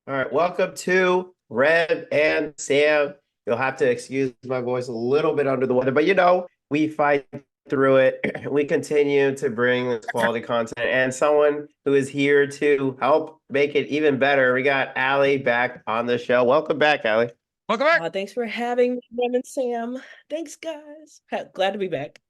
All right, welcome to Rem and Sam. You'll have to excuse my voice a little bit under the weather, but we fight through it. We continue to bring this quality content and someone who is here to help make it even better. We got Alli back on the show. Welcome back, Alli. Welcome back. Thanks for having me, Rem and Sam. Thanks, guys. Glad to be back.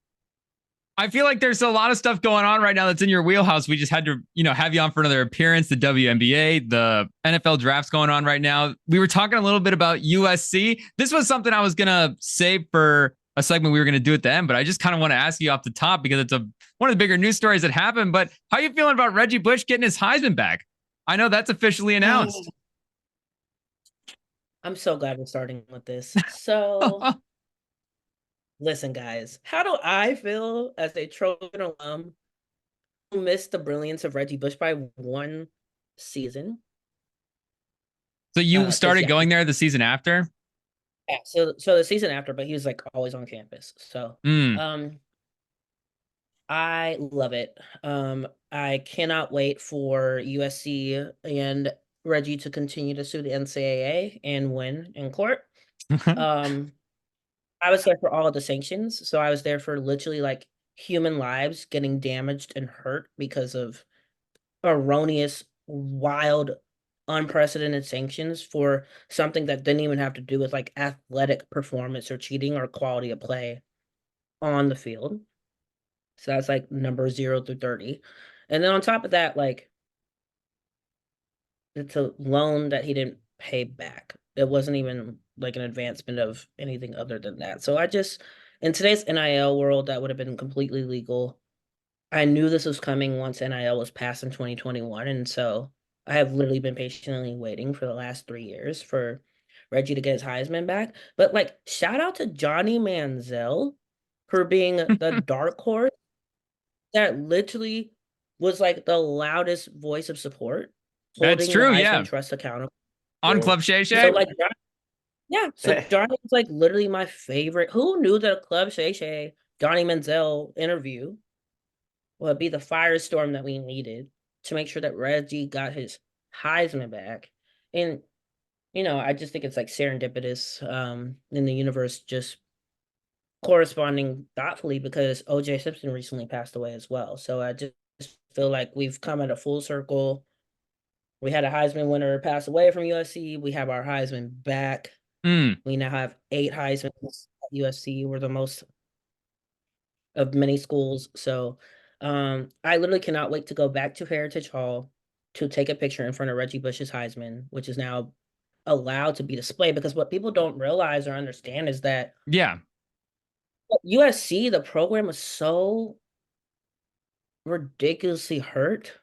I feel like there's a lot of stuff going on right now that's in your wheelhouse. We just had to, have you on for another appearance. The WNBA, the NFL draft's going on right now. We were talking a little bit about USC. This was something I was gonna save for a segment we were gonna do at the end, but I just kind of want to ask you off the top because it's one of the bigger news stories that happened. But how are you feeling about Reggie Bush getting his Heisman back? I know that's officially announced. I'm so glad we're starting with this. So, listen, guys, how do I feel as a Trojan alum who missed the brilliance of Reggie Bush by one season? So you started going there the season after? Yeah, so the season after, but he was like always on campus. So, I love it. I cannot wait for USC and Reggie to continue to sue the NCAA and win in court. I was there for all of the sanctions, so I was there for literally like human lives getting damaged and hurt because of erroneous, wild, unprecedented sanctions for something that didn't even have to do with like athletic performance or cheating or quality of play on the field. So that's like number 0 through 30. And then on top of that, like it's a loan that he didn't pay back. It wasn't even like an advancement of anything other than that. So in today's NIL world, that would have been completely legal. I knew this was coming once NIL was passed in 2021. And so I have literally been patiently waiting for the last 3 years for Reggie to get his Heisman back. But like, shout out to Johnny Manziel for being the dark horse that literally was like the loudest voice of support, That's holding the true, Heisman yeah. Trust accountable. On Club Shay So Shay. like, so Johnny was like literally my favorite. Who knew that a Club Shay Shay Johnny Manziel interview would be the firestorm that we needed to make sure that Reggie got his Heisman back? And I just think it's like serendipitous in the universe just corresponding thoughtfully because OJ Simpson recently passed away as well. So I just feel like we've come at a full circle. We had a Heisman winner pass away from USC. We have our Heisman back. We now have 8 Heismans at USC. We're the most of many schools. So I literally cannot wait to go back to Heritage Hall to take a picture in front of Reggie Bush's Heisman, which is now allowed to be displayed, because what people don't realize or understand is that USC, the program, was so ridiculously hurt.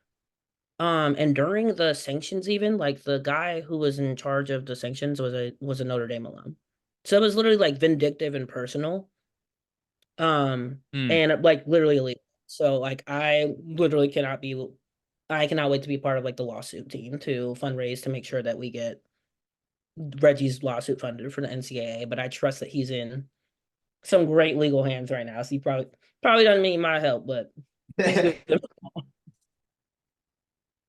And during the sanctions, even like the guy who was in charge of the sanctions was a Notre Dame alum. So it was literally like vindictive and personal. And like literally illegal. So like I cannot wait to be part of like the lawsuit team to fundraise to make sure that we get Reggie's lawsuit funded for the NCAA. But I trust that he's in some great legal hands right now. So he probably doesn't need my help, but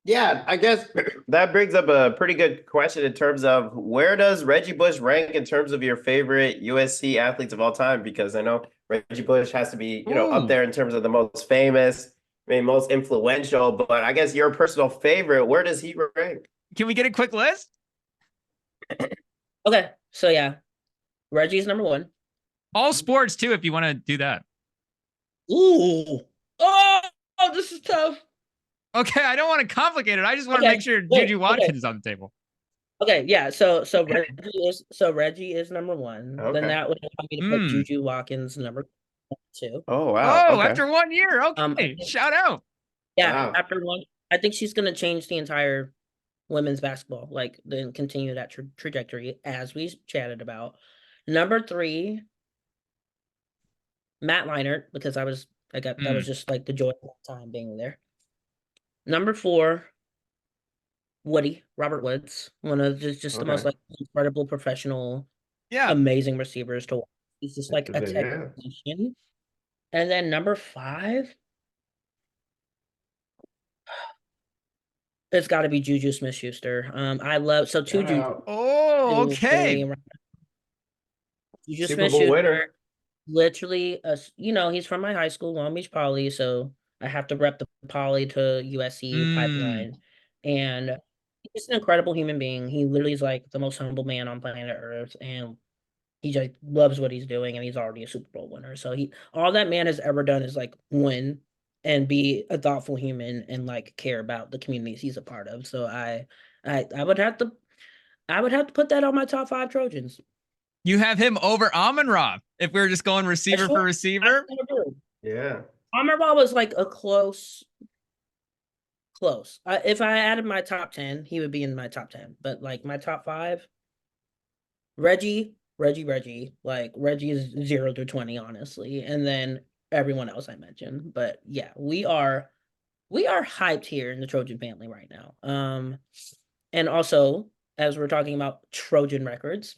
Yeah, I guess that brings up a pretty good question in terms of where does Reggie Bush rank in terms of your favorite USC athletes of all time? Because I know Reggie Bush has to be, up there in terms of the most famous, most influential, but I guess your personal favorite, where does he rank? Can we get a quick list? Okay, so yeah, Reggie's number 1. All sports too, if you want to do that. Ooh. Oh, this is tough. Okay, I don't want to complicate it. I just want to make sure Juju Watkins is on the table. Okay, yeah. So Reggie is number 1. Okay. Then that would allow me to put Juju Watkins number 2. Oh wow! Oh, okay. After 1 year, okay. Shout out. Yeah, after 1, I think she's gonna change the entire women's basketball, like then continue that trajectory as we chatted about. Number 3, Matt Leinart, because that was just like the joy of that time being there. Number 4, Robert Woods, one of just the most like incredible professional, amazing receivers to watch. He's just like a technician. And then number 5, It's got to be Juju Smith-Schuster. I love two Shout Juju out. Oh, okay. around. Juju Super Bowl winner. Smith-Schuster, literally, he's from my high school, Long Beach Poly, so I have to rep the Poly to USC pipeline. And he's an incredible human being. He literally is like the most humble man on planet Earth, and he just loves what he's doing, and he's already a Super Bowl winner. So all that man has ever done is like win and be a thoughtful human and like care about the communities he's a part of. So I would have to put that on my top 5 Trojans. You have him over Amon-Ra if we were just going receiver for receiver. Yeah. Amon-Ra was like a close. If I added my top 10, he would be in my top 10. But like my top 5, Reggie. Like Reggie is 0 through 20, honestly, and then everyone else I mentioned. But yeah, we are hyped here in the Trojan family right now. And also, as we're talking about Trojan records,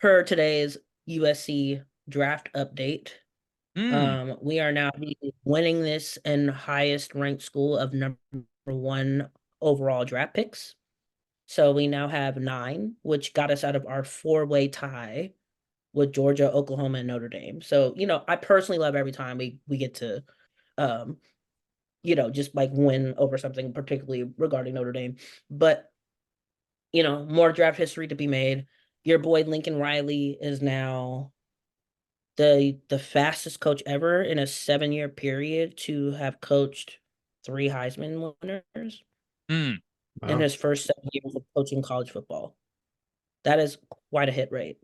per today's USC draft update, we are now winning this and highest ranked school of number 1 overall draft picks. So we now have 9, which got us out of our 4-way tie with Georgia, Oklahoma, and Notre Dame. So, I personally love every time we get to, just like win over something, particularly regarding Notre Dame. But, more draft history to be made. Your boy Lincoln Riley is now the fastest coach ever in a 7-year period to have coached 3 Heisman winners. In his first 7 years of coaching college football. That is quite a hit rate.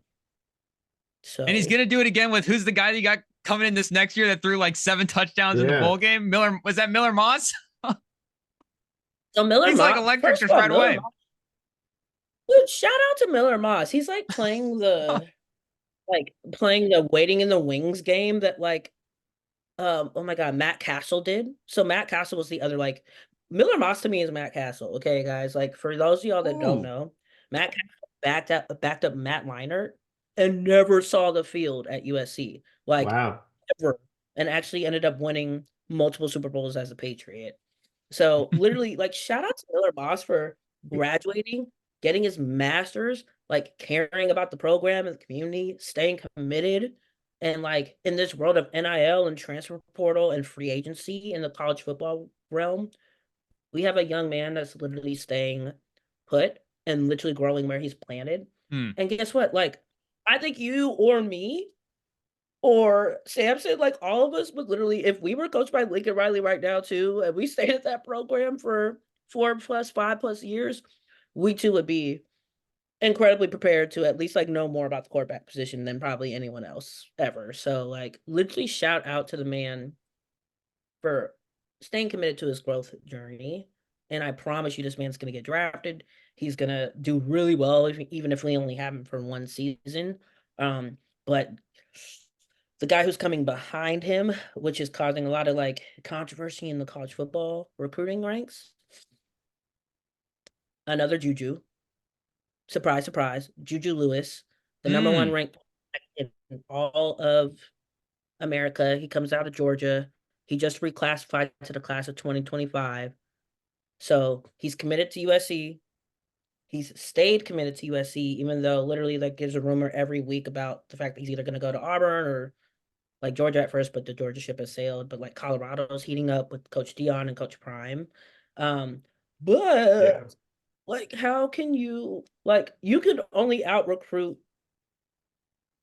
So, and he's gonna do it again with who's the guy that you got coming in this next year that threw like 7 touchdowns in the bowl game? Was that Miller Moss? So he's like electric just right away. Dude, shout out to Miller Moss. He's like playing the waiting in the wings game that like oh my god, Matt Castle did. So Matt Castle was the other like Miller Moss to me is Matt Castle. Okay, guys. Like for those of y'all that don't know, Matt Castle backed up Matt Leinart and never saw the field at USC. Like ever. And actually ended up winning multiple Super Bowls as a Patriot. So literally, like shout out to Miller Moss for graduating, getting his master's, like caring about the program and the community, staying committed. And like in this world of NIL and transfer portal and free agency in the college football realm, we have a young man that's literally staying put and literally growing where he's planted. And guess what? Like, I think you or me or Samson, like all of us would literally, if we were coached by Lincoln Riley right now too, and we stayed at that program for 4+, 5+ years, we too would be incredibly prepared to at least like know more about the quarterback position than probably anyone else ever. So like literally shout out to the man for staying committed to his growth journey. And I promise you this man's going to get drafted. He's going to do really well, even if we only have him for 1 season. But the guy who's coming behind him, which is causing a lot of like controversy in the college football recruiting ranks, another Juju. Surprise, surprise. Juju Lewis, the number 1 ranked in all of America. He comes out of Georgia. He just reclassified to the class of 2025. So he's committed to USC. He's stayed committed to USC, even though literally like there's a rumor every week about the fact that he's either going to go to Auburn or like Georgia at first, but the Georgia ship has sailed. But like Colorado's heating up with Coach Dion and Coach Prime. Like, how can you you could only out recruit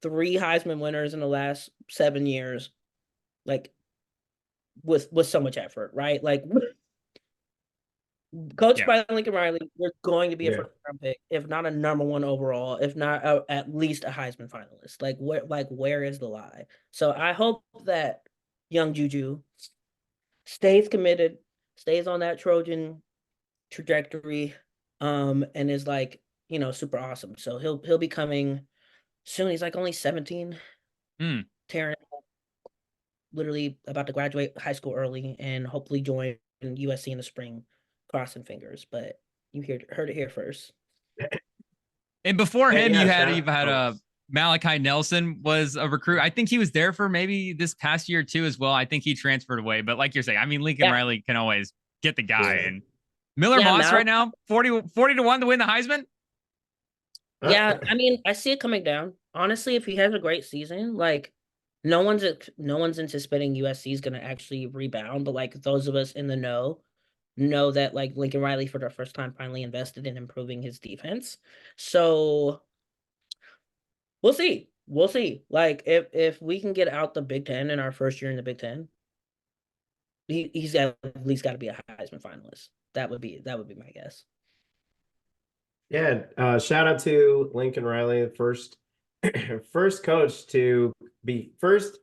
3 Heisman winners in the last 7 years, like with so much effort, right? Like coached by Lincoln Riley, we're going to be a first-round pick, if not a number 1 overall, if not at least a Heisman finalist. Where is the lie? So I hope that young Juju stays committed, stays on that Trojan trajectory, and is like, super awesome. So he'll be coming soon. He's like only 17. Tearing literally about to graduate high school early and hopefully join USC in the spring. Crossing fingers, but you heard it here first. And before him, you've had Malachi Nelson was a recruit. I think he was there for maybe this past year too as well. I think he transferred away, but like you're saying, I mean, Lincoln Riley can always get the guy and Miller Yeah, Moss right now, 40-1 to win the Heisman. Yeah, I mean, I see it coming down. Honestly, if he has a great season, like no one's anticipating USC is gonna actually rebound, but like those of us in the know that like Lincoln Riley for the first time finally invested in improving his defense. So we'll see. We'll see. Like if we can get out the Big Ten in our first year in the Big Ten, he's at least got to be a Heisman finalist. That would be my guess. Yeah, shout out to Lincoln Riley, the first first coach to be first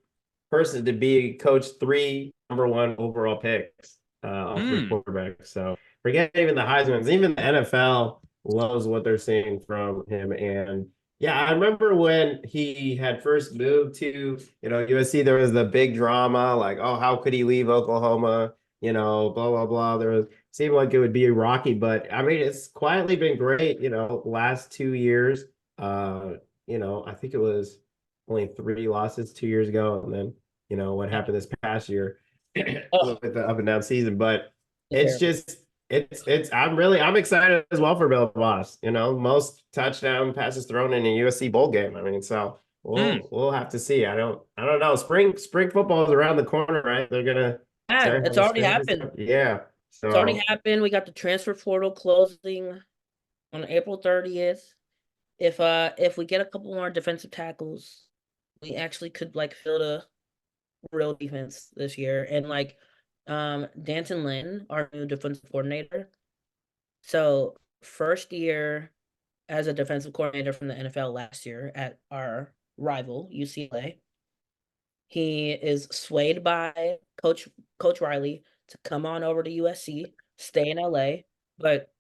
person to be coach 3 #1 overall picks, all 3 quarterbacks. So forget even the Heisman's, even the NFL loves what they're seeing from him. And yeah, I remember when he had first moved to, USC, there was the big drama, like, oh, how could he leave Oklahoma? Blah, blah, blah. There was seemed like it would be rocky, but I mean, it's quietly been great, last 2 years. I think it was only 3 losses 2 years ago, and then what happened this past year with the up and down season. But it's just I'm excited as well for Bill Boss. Most touchdown passes thrown in a USC bowl game. I mean, so we'll have to see. I don't know. Spring football is around the corner, right? They're gonna it's already happened. Yeah. So it's already happened. We got the transfer portal closing on April 30th. If we get a couple more defensive tackles, we actually could like field a real defense this year. And like Danton Lynn, our new defensive coordinator. So first year as a defensive coordinator from the NFL last year at our rival UCLA. He is swayed by Coach Riley to come on over to USC, stay in LA, but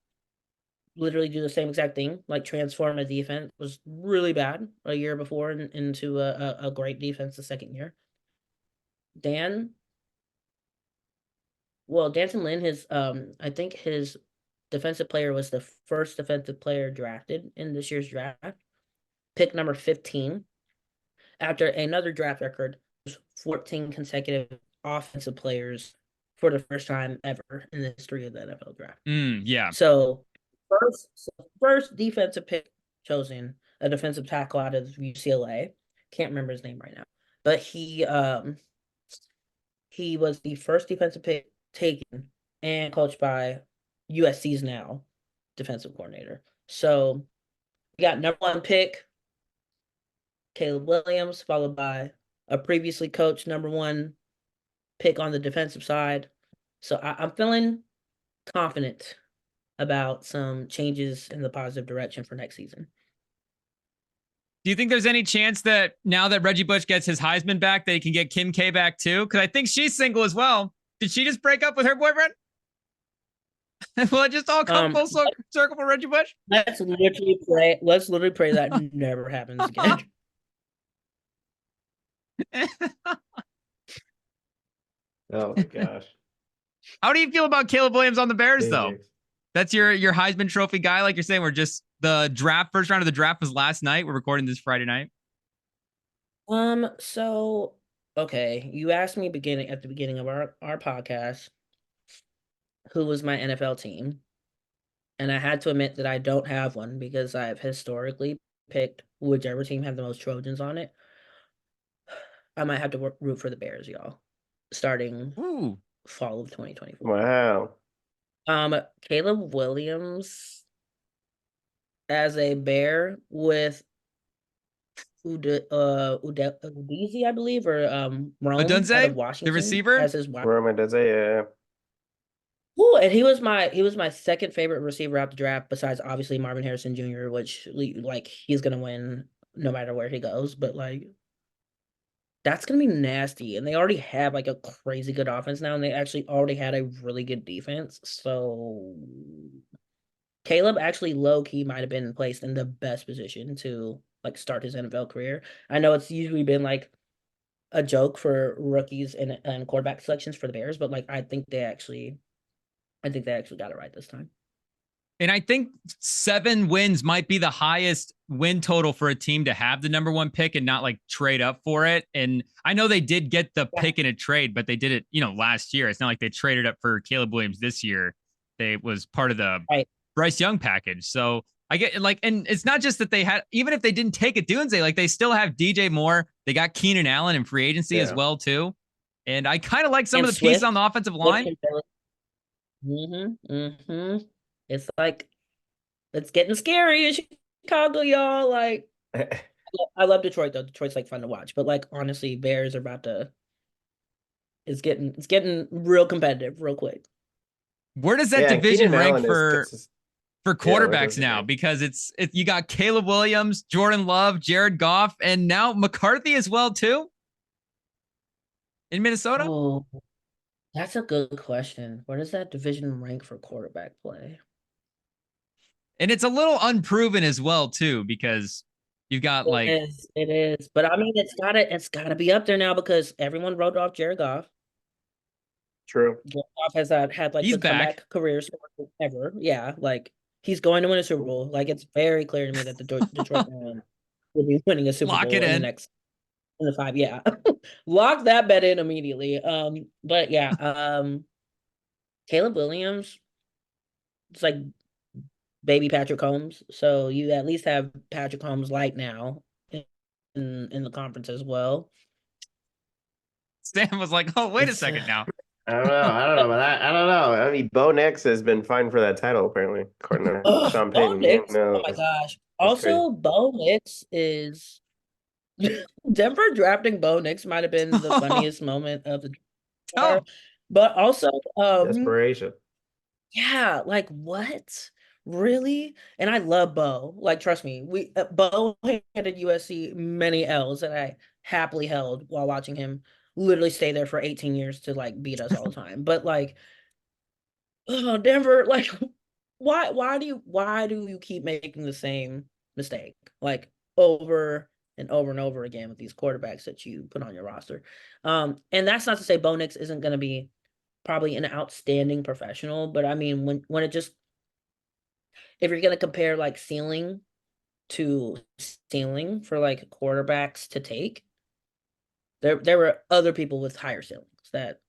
literally do the same exact thing, like transform a defense. Was really bad a year before into a great defense the second year. Danton Lynn, I think his defensive player was the first defensive player drafted in this year's draft, pick number 15, after another draft record, 14 consecutive offensive players for the first time ever in the history of the NFL draft. Yeah. So first defensive pick chosen, a defensive tackle out of UCLA. Can't remember his name right now, but he was the first defensive pick taken and coached by USC's now defensive coordinator. So we got number 1 pick, Caleb Williams, followed by a previously coached number 1 pick on the defensive side. So I'm feeling confident about some changes in the positive direction for next season. Do you think there's any chance that now that Reggie Bush gets his Heisman back, they can get Kim K back too? Because I think she's single as well. Did she just break up with her boyfriend? Will it just all come full circle for Reggie Bush? Let's literally pray that never happens again. Oh my gosh. How do you feel about Caleb Williams on the Bears, though? That's your Heisman Trophy guy, like you're saying. We're just the first round of the draft was last night. We're recording this Friday night. So okay, you asked me at the beginning of our podcast who was my NFL team, and I had to admit that I don't have one because I've historically picked whichever team had the most Trojans on it. I might have to root for the Bears, y'all, starting fall of 2024. Wow. Caleb Williams as a Bear with Udeze, I believe, or Rome out of Washington, the receiver, as his wife. Rome Odunze, yeah. Ooh, and he was my second favorite receiver out the draft, besides obviously Marvin Harrison Jr., which like he's gonna win no matter where he goes. But like that's gonna be nasty, and they already have like a crazy good offense now, and they actually already had a really good defense. So Caleb actually low key might have been placed in the best position to like start his NFL career. I know it's usually been like a joke for rookies and quarterback selections for the Bears, but like I think they actually got it right this time. And I think 7 wins might be the highest win total for a team to have the number 1 pick and not like trade up for it. And I know they did get the pick in a trade, but they did it, last year. It's not like they traded up for Caleb Williams this year. they was part of the Right. Bryce Young package. So I get like, and it's not just that they had, even if they didn't take a Dunze, like they still have DJ Moore. They got Keenan Allen in free agency as well too. And I kind of like some And of the pieces Swift. on the offensive line. It's like, it's getting scary in Chicago, y'all. Like, I love Detroit though. Detroit's like fun to watch, but like honestly, Bears are about to. It's getting real competitive real quick. Where does that Yeah, division Keenan rank Allen for Yeah, where quarterbacks does it now? rank? Because it's you got Caleb Williams, Jordan Love, Jared Goff, and now McCarthy as well too in Minnesota. Oh, that's a good question. Where does that division rank for quarterback play? And it's a little unproven as well too, because you've got like It is. But I mean, it's gotta be up there now because everyone wrote off Jared Goff. True. Jared Goff has had like he's the back. comeback career ever. Yeah, like he's going to win a Super Bowl. Like it's very clear to me that the Detroit Lions will be winning a Super Lock it Bowl in in. the 5. Yeah, lock that bet in immediately. But yeah, Caleb Williams, it's like baby Patrick Holmes. So you at least have Patrick Holmes light now in the conference as well. Sam was like, "Oh, wait a second now." I don't know. I don't know about that. I don't know. I mean, Bo Nix has been fighting for that title apparently, according to Oh, Sean Bo Payton. Nix. No, Oh my gosh. that's crazy. Also, Bo Nix is Denver drafting Bo Nix might have been the funniest moment of the Oh, draft. But also, Desperation. yeah, like what? Really? And I love Bo. Like, trust me, Bo handed USC many L's that I happily held while watching him literally stay there for 18 years to like beat us all the time. But like, oh, Denver, like, why do you keep making the same mistake like over and over and over again with these quarterbacks that you put on your roster? And that's not to say Bo Nix isn't going to be probably an outstanding professional, but I mean when it just if you're gonna compare like ceiling to ceiling for like quarterbacks to take, there were other people with higher ceilings that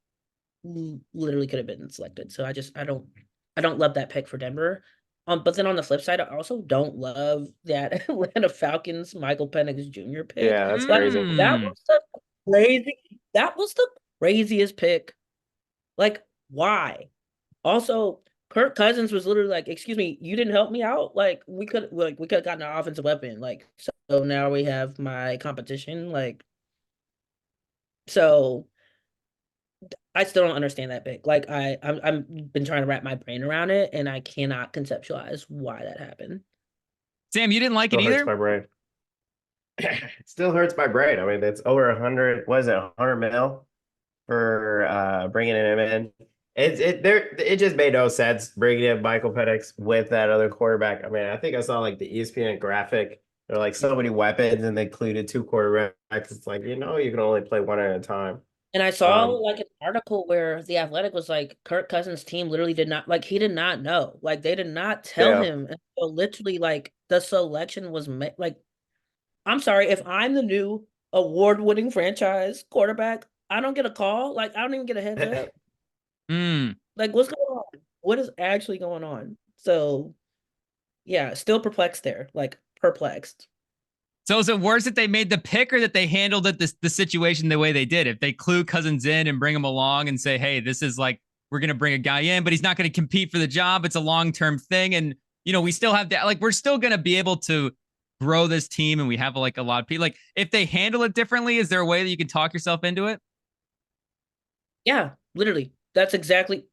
literally could have been selected. So I don't love that pick for Denver. But then on the flip side, I also don't love that Atlanta Falcons Michael Penix Jr. pick. Yeah, that's Like crazy. that was the craziest pick. Like, why? Also, Kirk Cousins was literally like, "Excuse me, you didn't help me out. Like, we could have gotten an offensive weapon. Like, so now we have my competition. Like, so I still don't understand that pick. Like, I'm been trying to wrap my brain around it, and I cannot conceptualize why that happened. Sam, you didn't like it Still hurts either? my brain. It still hurts my brain. I mean, it's over 100. What is it? 100 mil for bringing him in. It just made no sense bringing in Michael Penix with that other quarterback. I mean, I think I saw like the ESPN graphic. They're like so many weapons, and they included 2 quarterbacks. It's like you can only play one at a time. And I saw like an article where the Athletic was like Kirk Cousins' team literally did not like he did not know. Like they did not tell Yeah. him until literally like the selection was made. Like, I'm sorry, if I'm the new award-winning franchise quarterback, I don't get a call. Like I don't even get a heads up. Like what's going on? What is actually going on? So yeah, still perplexed there. Like perplexed. So is it worse that they made the pick or that they handled it the situation the way they did? If they clue Cousins in and bring him along and say, "Hey, this is like we're going to bring a guy in, but he's not going to compete for the job. It's a long-term thing, and we still have that. Like we're still going to be able to grow this team, and we have like a lot of people. Like if they handle it differently, is there a way that you can talk yourself into it?" Yeah, literally. That's exactly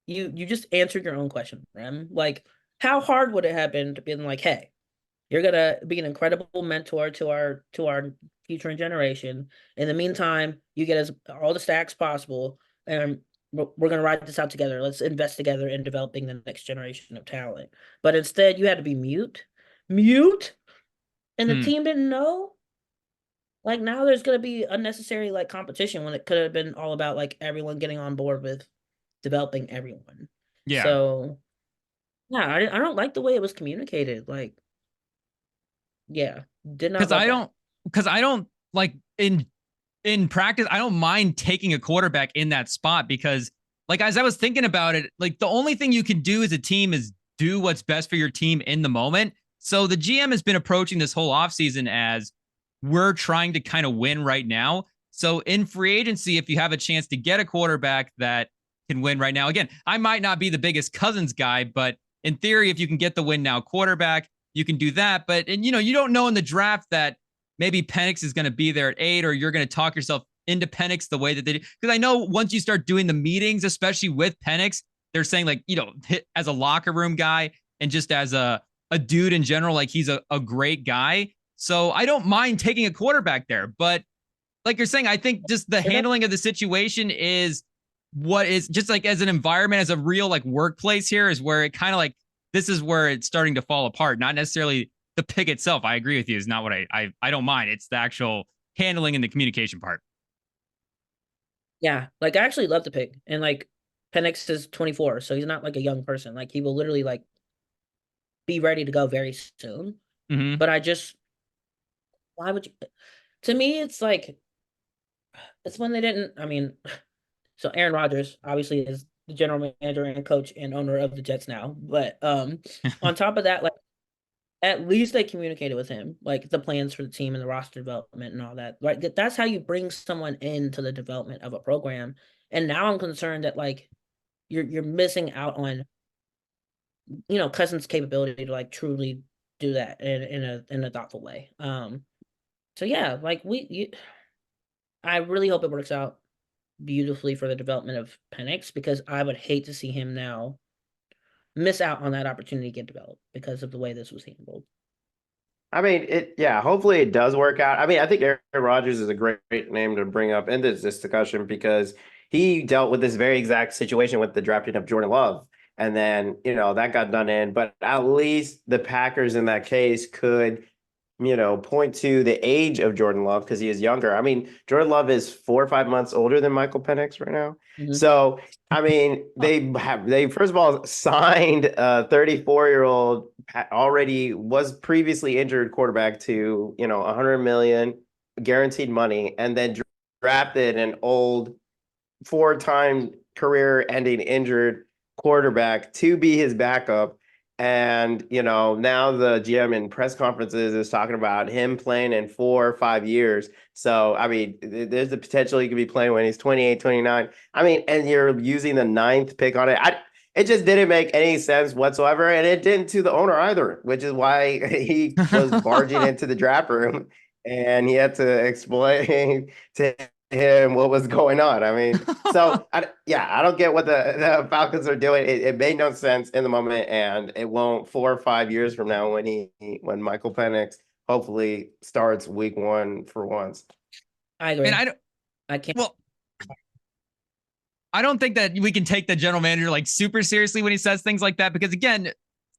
you just answered your own question, Rem. Like, how hard would it have been to be like, "Hey, you're gonna be an incredible mentor to our future generation. In the meantime, you get us all the stacks possible, and we're gonna ride this out together. Let's invest together in developing the next generation of talent." But instead, you had to be mute, and the team didn't know. Like now, there's gonna be unnecessary like competition when it could have been all about like everyone getting on board with developing everyone. Yeah. So yeah, I don't like the way it was communicated. Like, yeah, did not because I don't like in practice, I don't mind taking a quarterback in that spot because like, as I was thinking about it, like, the only thing you can do as a team is do what's best for your team in the moment. So the GM has been approaching this whole offseason as we're trying to kind of win right now. So in free agency, if you have a chance to get a quarterback that can win right now, again, I might not be the biggest Cousins guy, but in theory, if you can get the win now quarterback, you can do that. But, and you don't know in the draft that maybe Penix is going to be there at 8, or you're going to talk yourself into Penix the way that they do. Because I know once you start doing the meetings, especially with Penix, they're saying, like, as a locker room guy and just as a dude in general, like, he's a great guy. So I don't mind taking a quarterback there. But like you're saying, I think just the handling of the situation is what is just like, as an environment, as a real like workplace here, is where it kind of like, this is where it's starting to fall apart. Not necessarily the pick itself. I agree with you, is not what I don't mind. It's the actual handling and the communication part. Yeah, like, I actually love the pick, and like, Penix is 24, so he's not like a young person. Like, he will literally like be ready to go very soon. Mm-hmm. But why would you? To me, it's like, it's when they didn't. I mean, so Aaron Rodgers obviously is the general manager and coach and owner of the Jets now. But on top of that, like, at least they communicated with him, like, the plans for the team and the roster development and all that. Right, that's how you bring someone into the development of a program. And now I'm concerned that, like, you're missing out on, Cousins' capability to like truly do that in a thoughtful way. So yeah, like, I really hope it works out beautifully for the development of Penix, because I would hate to see him now miss out on that opportunity to get developed because of the way this was handled. I mean, hopefully it does work out. I mean, I think Aaron Rodgers is a great name to bring up in this discussion, because he dealt with this very exact situation with the drafting of Jordan Love. And then, that got done in. But at least the Packers in that case could, point to the age of Jordan Love, because he is younger. I mean, Jordan Love is 4 or 5 months older than Michael Penix right now. Mhm. So, I mean, they first of all signed a 34-year-old, already was previously injured quarterback to, 100 million guaranteed money, and then drafted an old 4-time career-ending injured quarterback to be his backup. And, now the GM in press conferences is talking about him playing in 4 or 5 years. So, I mean, there's the potential he could be playing when he's 28, 29. I mean, and you're using the 9th pick on it. It just didn't make any sense whatsoever. And it didn't to the owner either, which is why he was barging into the draft room and he had to explain to him what was going on. I mean, so I don't get what the Falcons are doing. It made no sense in the moment, and it won't 4 or 5 years from now when Michael Penix hopefully starts week 1 for once. I agree. And I can't. Well, I don't think that we can take the general manager like super seriously when he says things like that, because again,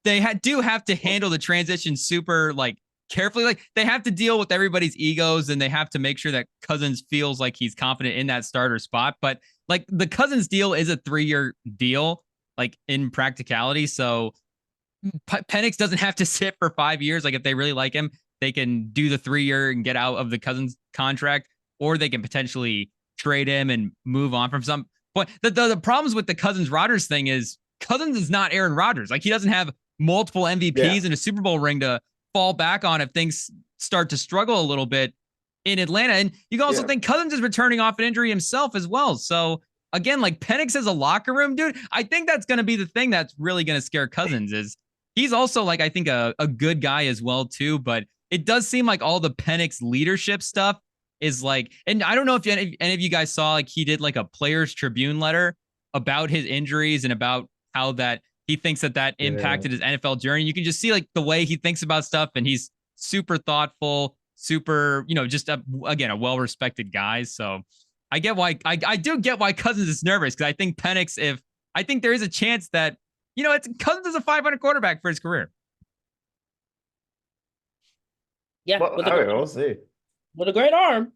they do have to handle the transition super like carefully. Like, they have to deal with everybody's egos, and they have to make sure that Cousins feels like he's confident in that starter spot. But like, the Cousins deal is a 3-year deal, like, in practicality. So Penix doesn't have to sit for 5 years. Like, if they really like him, they can do the 3-year and get out of the Cousins contract, or they can potentially trade him and move on from some point. The problems with the Cousins Rodgers thing is Cousins is not Aaron Rodgers. Like, he doesn't have multiple MVPs and a Super Bowl ring to fall back on if things start to struggle a little bit in Atlanta. And you can also think Cousins is returning off an injury himself as well. So again, like, Penix as a locker room dude, I think that's going to be the thing that's really going to scare Cousins. Is he's also, like, I think a good guy as well too, but it does seem like all the Penix leadership stuff is like, and I don't know if any of you guys saw, like, he did like a Players Tribune letter about his injuries and about how that he thinks that impacted his NFL journey. You can just see, like, the way he thinks about stuff, and he's super thoughtful, super, just again, a well-respected guy. So I get why I do get why Cousins is nervous, because I think Penix, I think there is a chance that, it's Cousins is a 500 quarterback for his career. Yeah, Well, we'll see. With a great arm.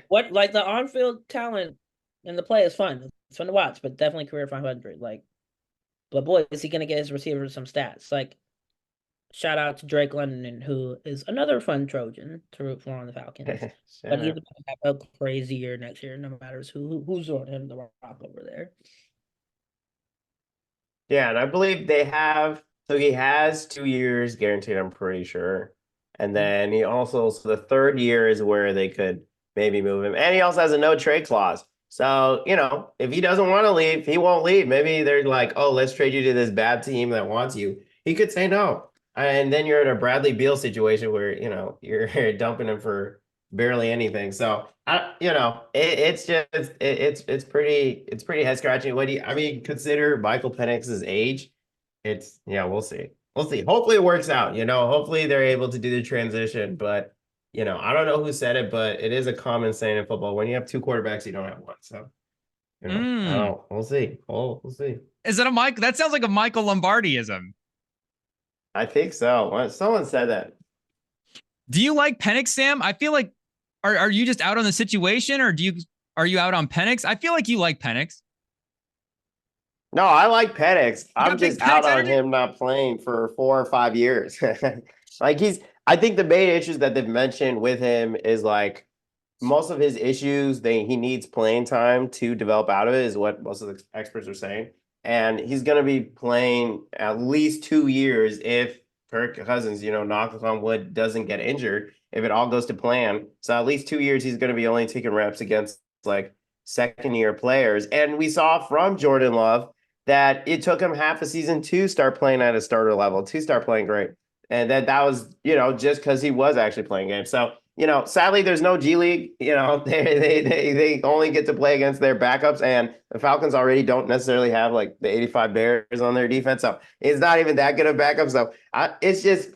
Like, the on-field talent in the play is fun. It's fun to watch, but definitely career 500. Like, but boy, is he going to get his receivers some stats. Like, shout out to Drake London, who is another fun Trojan to root for on the Falcons. But he's Sure. about to have a crazy year next year, no matter who's on him the rock over there. Yeah, and I believe they have, so he has 2 years guaranteed, I'm pretty sure. And then he also, so the third year is where they could maybe move him. And he also has a no trade clause. So, if he doesn't want to leave, he won't leave. Maybe they're like, oh, let's trade you to this bad team that wants you. He could say no. And then you're in a Bradley Beal situation where, you're dumping him for barely anything. So it's pretty head scratching. Consider Michael Penix's age. We'll see. We'll see. Hopefully it works out. Hopefully they're able to do the transition. But I don't know who said it, but it is a common saying in football: when you have two quarterbacks, you don't have one. So I don't. We'll see. We'll see. Is that a Mike? That sounds like a Michael Lombardiism. I think so. Someone said that. Do you like Penix, Sam? I feel like are you just out on the situation, or are you out on Penix? I feel like you like Penix. No, I like Penix. I'm big just Penix out on energy? him not playing for 4 or 5 years. I think the main issues that they've mentioned with him is like most of his issues, he needs playing time to develop out of it, is what most of the experts are saying. And he's going to be playing at least 2 years if Kirk Cousins, knock on wood, doesn't get injured, if it all goes to plan. So at least 2 years, he's going to be only taking reps against like second-year players. And we saw from Jordan Love that it took him half a season to start playing at a starter level, to start playing great. And that was, just because he was actually playing games. So, sadly, there's no G League. They only get to play against their backups, and the Falcons already don't necessarily have like the 85 Bears on their defense. So it's not even that good of backup. So it's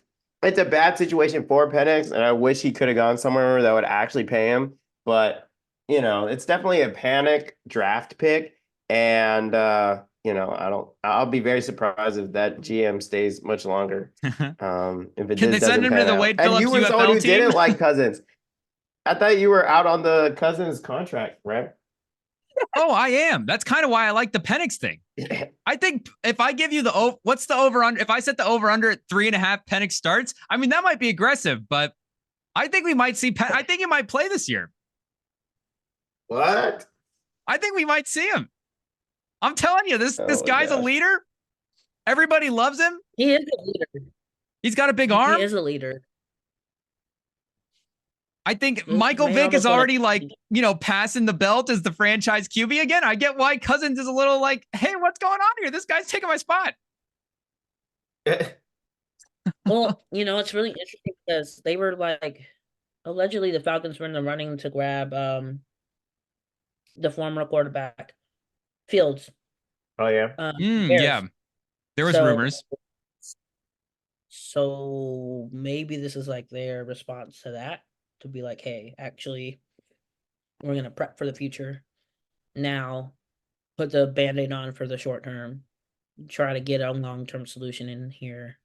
a bad situation for Penix, and I wish he could have gone somewhere that would actually pay him. But, it's definitely a panic draft pick. And, I'll be very surprised if that GM stays much longer. If it Can they send him to the Wade Phillips and you were someone UFL who team? didn't like Cousins. I thought you were out on the Cousins contract, right? Oh, I am. That's kind of why I like the Penix thing. I think if I give you what's the over under? If I set the over under at 3.5 Penix starts, I mean, that might be aggressive, but I think we might see, I think he might play this year. What? I think we might see him. I'm telling you, this guy's a leader. Everybody loves him. He is a leader. He's got a big arm. He is a leader. I think Michael Vick is already passing the belt as the franchise QB again. I get why Cousins is a little like, hey, what's going on here? This guy's taking my spot. Well, it's really interesting because they were like, allegedly the Falcons were in the running to grab the former quarterback Fields. Oh yeah. Yeah. There was rumors. So maybe this is like their response to that, to be like, hey, actually, we're gonna prep for the future. Now, put the Band-Aid on for the short term. Try to get a long-term solution in here.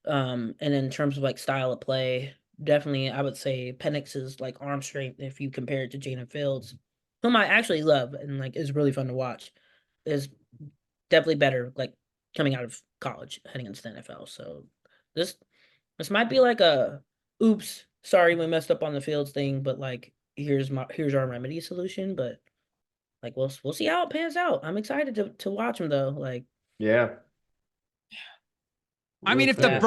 And in terms of like style of play, definitely I would say Penix's like arm strength, if you compare it to Jaden Fields, whom I actually love and like is really fun to watch, is definitely better like coming out of college heading into the NFL. So this might be like a oops, sorry we messed up on the Fields thing, but like here's our remedy solution. But like we'll see how it pans out. I'm excited to watch him though. Like yeah. I mean, if the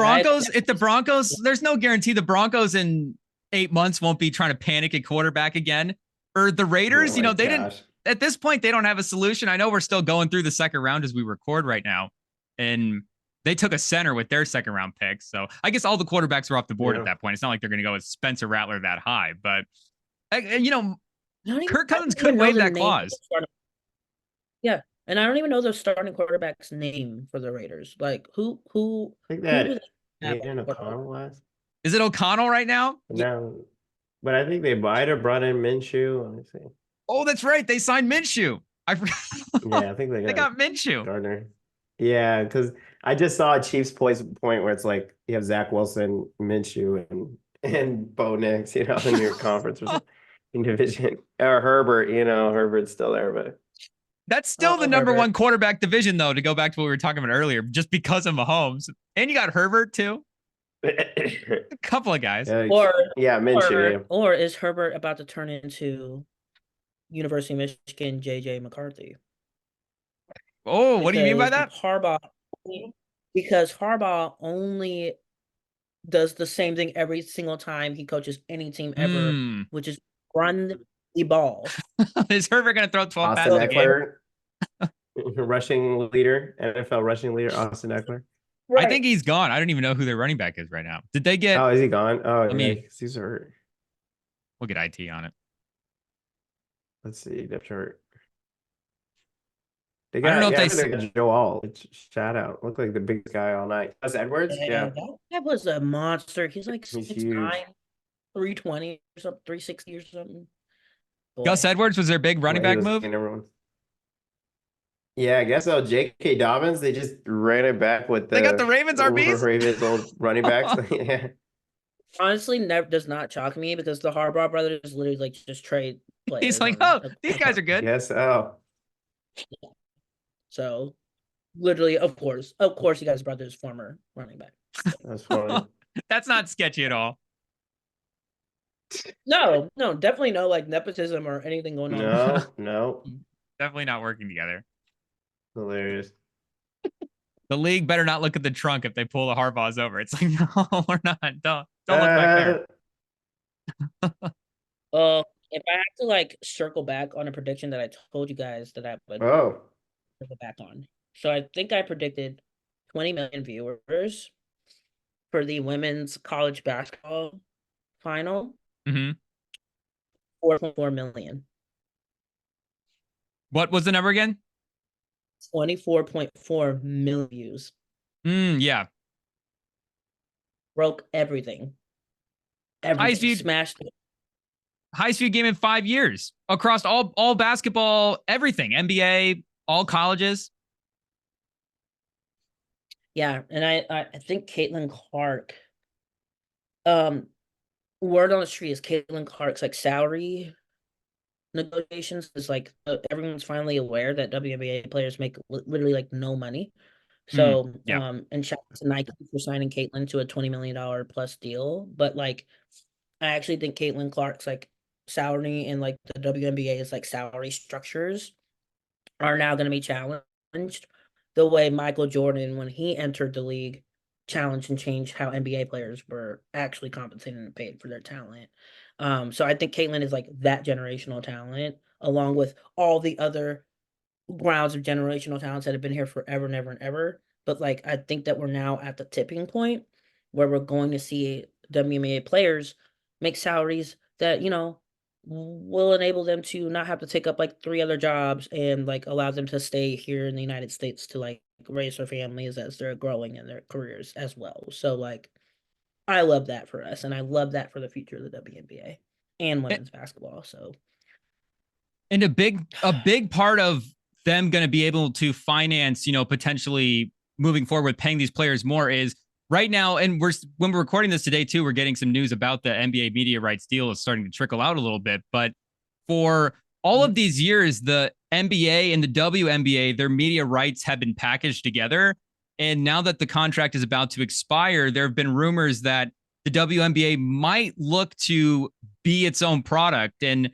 Broncos, there's no guarantee the Broncos in 8 months won't be trying to panic at quarterback again. Or the Raiders, they didn't, at this point, they don't have a solution. I know we're still going through the second round as we record right now. And they took a center with their second round pick. So I guess all the quarterbacks were off the board at that point. It's not like they're going to go with Spencer Rattler that high. But, Kirk Cousins could waive that clause. Yeah. And I don't even know the starting quarterback's name for the Raiders. Like who I think that Aiden O'Connell was. Is it O'Connell right now? No, but I think they might have brought in Minshew. Let me see. Oh, that's right. They signed Minshew. Yeah, I think they got Minshew. Gardner. Yeah, because I just saw a Chiefs point where it's like you have Zach Wilson, Minshew, and Bo Nix, in your conference or in division. Or Herbert, Herbert's still there, but that's still the number one quarterback division, though, to go back to what we were talking about earlier, just because of Mahomes. And you got Herbert, too. A couple of guys. Or yeah, Minshew. or is Herbert about to turn into University of Michigan JJ McCarthy? Oh, what do you mean by that? Because Harbaugh only does the same thing every single time he coaches any team ever, which is run the ball. Is Herbert going to throw 12 Austin passes a game? Eckler, rushing leader, NFL rushing leader, Austin Eckler. I think he's gone. I don't even know who their running back is right now. Did they get? Oh, is he gone? Oh, I mean, he's hurt. We'll get IT on it. Let's see, depth chart. I don't know if they got Joe All. Shout out. Looked like the biggest guy all night. Gus Edwards? Yeah. That was a monster. He's like He's 6'9", huge. 320 or something, 360 or something. Boy. Gus Edwards was their big running back move? Yeah, I guess so. J.K. Dobbins, they just ran it back with They got the Ravens RBs? Ravens old running backs. Yeah. Honestly, never does not shock me because the Harbaugh brothers literally like just trade players. He's like, oh, these guys are good. Yes. Oh. So, literally, of course, you guys' brother's former running back. That's funny. That's not sketchy at all. No, definitely no like nepotism or anything going on. No. Definitely not working together. Hilarious. The league better not look at the trunk if they pull the Harbaughs over. It's like, no, we're not. Don't look back there. If I have to like circle back on a prediction that I told you guys that I would circle back on. So I think I predicted 20 million viewers for the women's college basketball final. 4.4 million. What was the number again? 24.4 million views. Yeah. Broke everything. Highest viewed, smashed it. Highest viewed game in 5 years across all basketball, everything, NBA, all colleges. Yeah, and I think Caitlin Clark. Word on the street is Caitlin Clark's like salary negotiations is like everyone's finally aware that WNBA players make literally like no money. So and shout out to Nike for signing Caitlin to a $20 million plus deal. But like I actually think Caitlin Clark's like salary and like the WNBA's like salary structures are now going to be challenged the way Michael Jordan, when he entered the league, challenged and changed how NBA players were actually compensated and paid for their talent. So I think Caitlin is like that generational talent, along with all the other grounds of generational talents that have been here forever and ever and ever. But like I think that we're now at the tipping point where we're going to see WNBA players make salaries that, you know, will enable them to not have to take up like 3 other jobs and like allow them to stay here in the United States to like raise their families as they're growing in their careers as well. So like I love that for us, and I love that for the future of the WNBA and women's basketball. So and a big part of them going to be able to finance, you know, potentially moving forward with paying these players more is right now, and when we're recording this today too, we're getting some news about the NBA media rights deal is starting to trickle out a little bit. But for all of these years, the NBA and the WNBA, their media rights have been packaged together. And now that the contract is about to expire, there have been rumors that the WNBA might look to be its own product. And,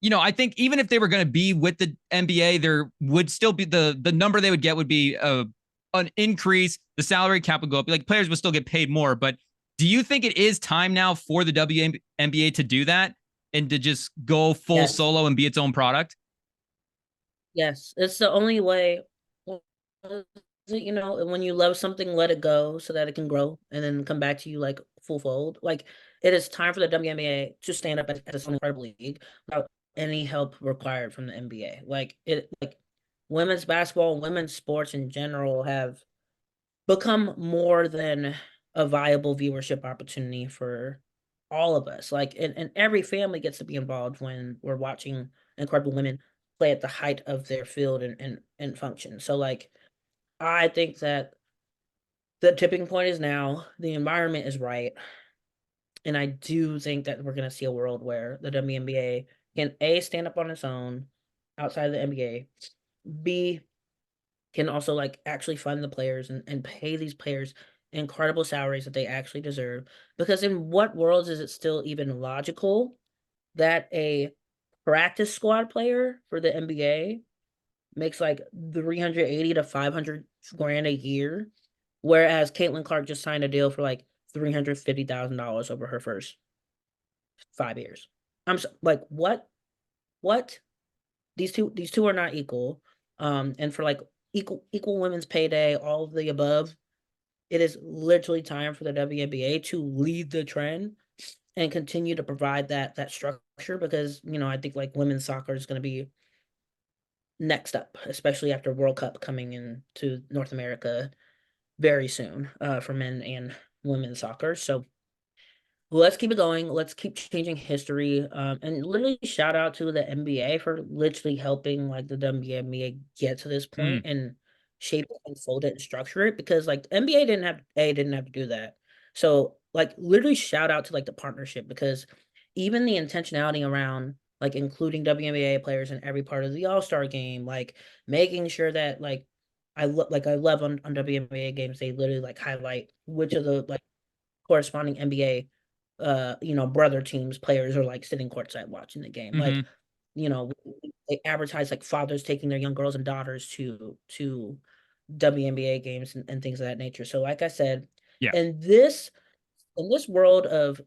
you know, I think even if they were going to be with the NBA, there would still be the number they would get would be an increase. The salary cap would go up. Like players would still get paid more. But do you think it is time now for the WNBA to do that and to just go full solo and be its own product? Yes, it's the only way. You know, when you love something, let it go so that it can grow and then come back to you like full fold. Like it is time for the WNBA to stand up as an incredible league without any help required from the NBA. Like women's basketball, women's sports in general have become more than a viable viewership opportunity for all of us. Like, and every family gets to be involved when we're watching incredible women play at the height of their field and function. So like, I think that the tipping point is now, the environment is right. And I do think that we're going to see a world where the WNBA can A, stand up on its own outside of the NBA, B, can also like actually fund the players and pay these players incredible salaries that they actually deserve. Because in what worlds is it still even logical that a practice squad player for the NBA makes like 380 to 500 grand a year, whereas Caitlin Clark just signed a deal for like $350,000 over her first 5 years. Like, what? What? These two are not equal. And for like equal women's payday, all of the above, it is literally time for the WNBA to lead the trend and continue to provide that structure, because I think like women's soccer is going to be next up, especially after World Cup coming into North America very soon, for men and women's soccer. So let's keep it going. Let's keep changing history. And literally shout out to the NBA for literally helping like the WNBA get to this point and shape it and fold it and structure it, because like the NBA didn't have to do that. So like literally shout out to like the partnership, because even the intentionality around like including WNBA players in every part of the All-Star game, like making sure that like I love on WNBA games, they literally like highlight which of the like corresponding NBA brother teams players are like sitting courtside watching the game. Like, they advertise like fathers taking their young girls and daughters to WNBA games and things of that nature. So like I said, Yeah. in this world of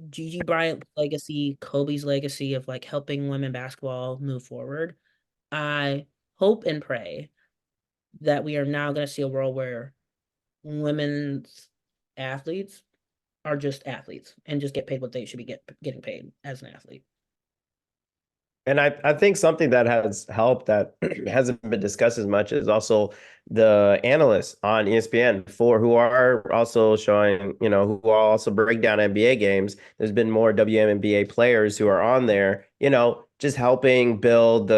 Gigi Bryant's legacy, Kobe's legacy of like helping women basketball move forward, I hope and pray that we are now going to see a world where women's athletes are just athletes and just get paid what they should be getting paid as an athlete. And I think something that has helped that hasn't been discussed as much is also the analysts on ESPN who are also showing, who also break down NBA games. There's been more WNBA players who are on there, just helping build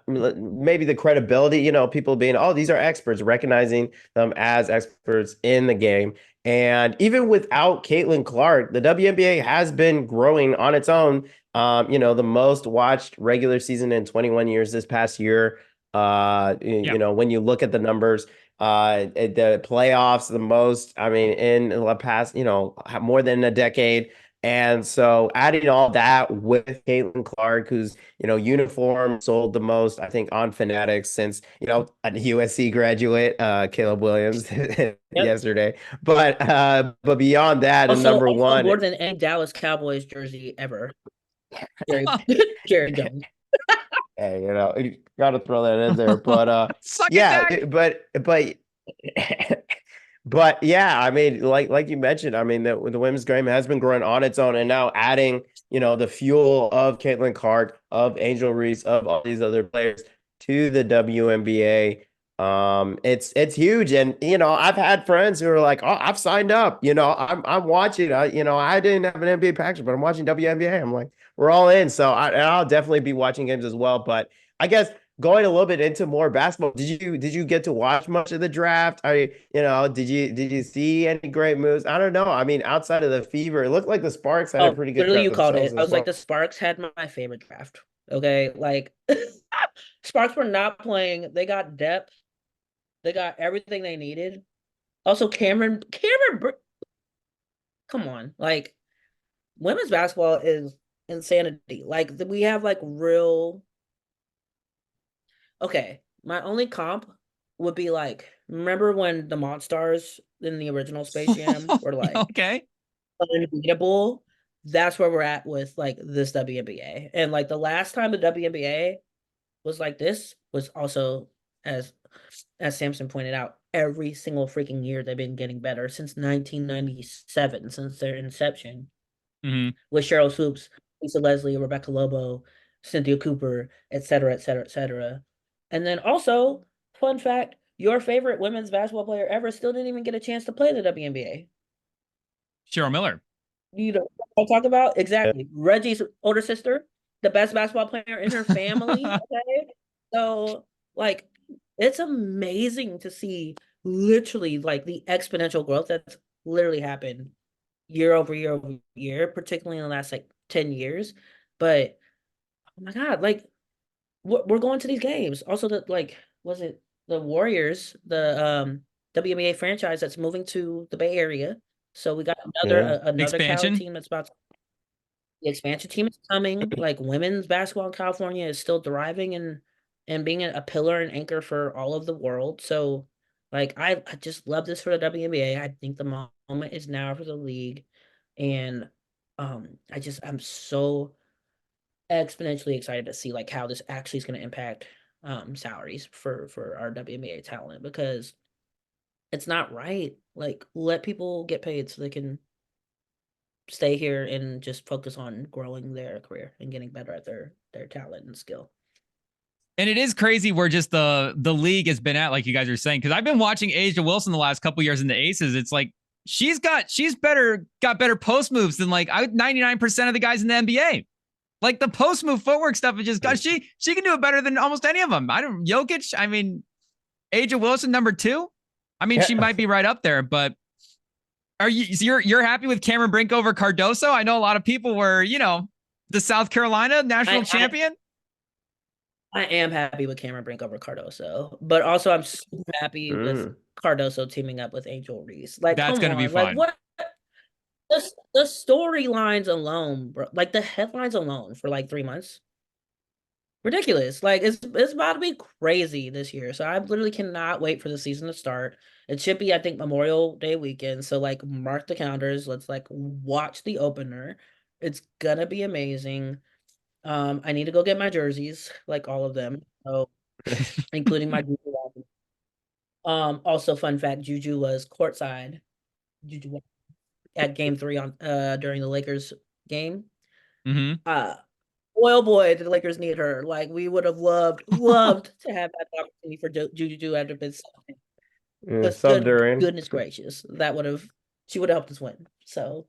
maybe the credibility, people being, oh, these are experts, recognizing them as experts in the game. And even without Caitlin Clark, the WNBA has been growing on its own. The most watched regular season in 21 years this past year. When you look at the numbers, the playoffs, the most, I mean, in the past, more than a decade. And so adding all that with Caitlin Clark, who's, uniform sold the most, I think, on Fanatics since, a USC graduate, Caleb Williams yesterday. But beyond that, and number Also one, more than any Dallas Cowboys jersey ever. Jerry Jones. Hey, you got to throw that in there. But but yeah, I mean, like you mentioned, I mean, the women's game has been growing on its own, and now adding, the fuel of Caitlin Clark, of Angel Reese, of all these other players to the WNBA. It's huge, and I've had friends who are like, oh, I've signed up, I'm watching, I didn't have an NBA package, but I'm watching WNBA. I'm like, we're all in, so I'll definitely be watching games as well. But I guess going a little bit into more basketball, did you get to watch much of the draft? Did you see any great moves? I don't know. I mean, outside of the Fever, it looked like the Sparks had a pretty good literally draft you called themselves it. I as was like, well. the Sparks had my favorite draft. Okay, like Sparks were not playing. They got depth. They got everything they needed. Also, Cameron, come on, like women's basketball is insanity. Like we have like real. Okay, my only comp would be like, remember when the Monstars in the original Space Jam were like Okay. unbeatable? That's where we're at with like this WNBA. And like the last time the WNBA was like this was also, as Samson pointed out, every single freaking year they've been getting better since 1997, since their inception, with Cheryl Swoops, Lisa Leslie, Rebecca Lobo, Cynthia Cooper, et cetera, et cetera, et cetera. And then also, fun fact, your favorite women's basketball player ever still didn't even get a chance to play the WNBA. Cheryl Miller. You know what I'm talking about? Exactly. Reggie's older sister, the best basketball player in her family. Okay. So, like, it's amazing to see literally like the exponential growth that's literally happened year over year over year, particularly in the last like 10 years. But oh my God, like we're going to these games. Also, the like, was it the Warriors? The WNBA franchise that's moving to the Bay Area. So we got another Cali Expansion. team that's about to, the expansion team is coming. Like women's basketball in California is still thriving and being a pillar and anchor for all of the world. So like I just love this for the WNBA. I think the moment is now for the league. And I'm so exponentially excited to see like how this actually is going to impact salaries for our WNBA talent, because it's not right. Like let people get paid so they can stay here and just focus on growing their career and getting better at their talent and skill. And it is crazy where just the league has been at, like you guys are saying, because I've been watching Asia Wilson the last couple years in the Aces. It's like she's got better post moves than like 99% of the guys in the NBA. Like the post move footwork stuff is just she can do it better than almost any of them. I don't Jokic. I mean, Asia Wilson #2. I mean, she might be right up there, but you're happy with Cameron Brink over Cardoso? I know a lot of people were, the South Carolina national champion. I am happy with Cameron Brink over Cardoso, but also I'm super happy with Cardoso teaming up with Angel Reese. Like that's gonna be fun. Like what? The storylines alone, bro, like the headlines alone for like 3 months, ridiculous. Like it's about to be crazy this year. So I literally cannot wait for the season to start. It should be, I think, Memorial Day weekend. So like mark the calendars. Let's like watch the opener. It's gonna be amazing. I need to go get my jerseys, like all of them. So including my Juju one. Also fun fact, Juju was courtside. Juju at game 3 on during the Lakers game. Mm-hmm. Oh boy, did the Lakers need her. Like we would have loved to have that opportunity for Juju to have been goodness gracious. She would have helped us win. So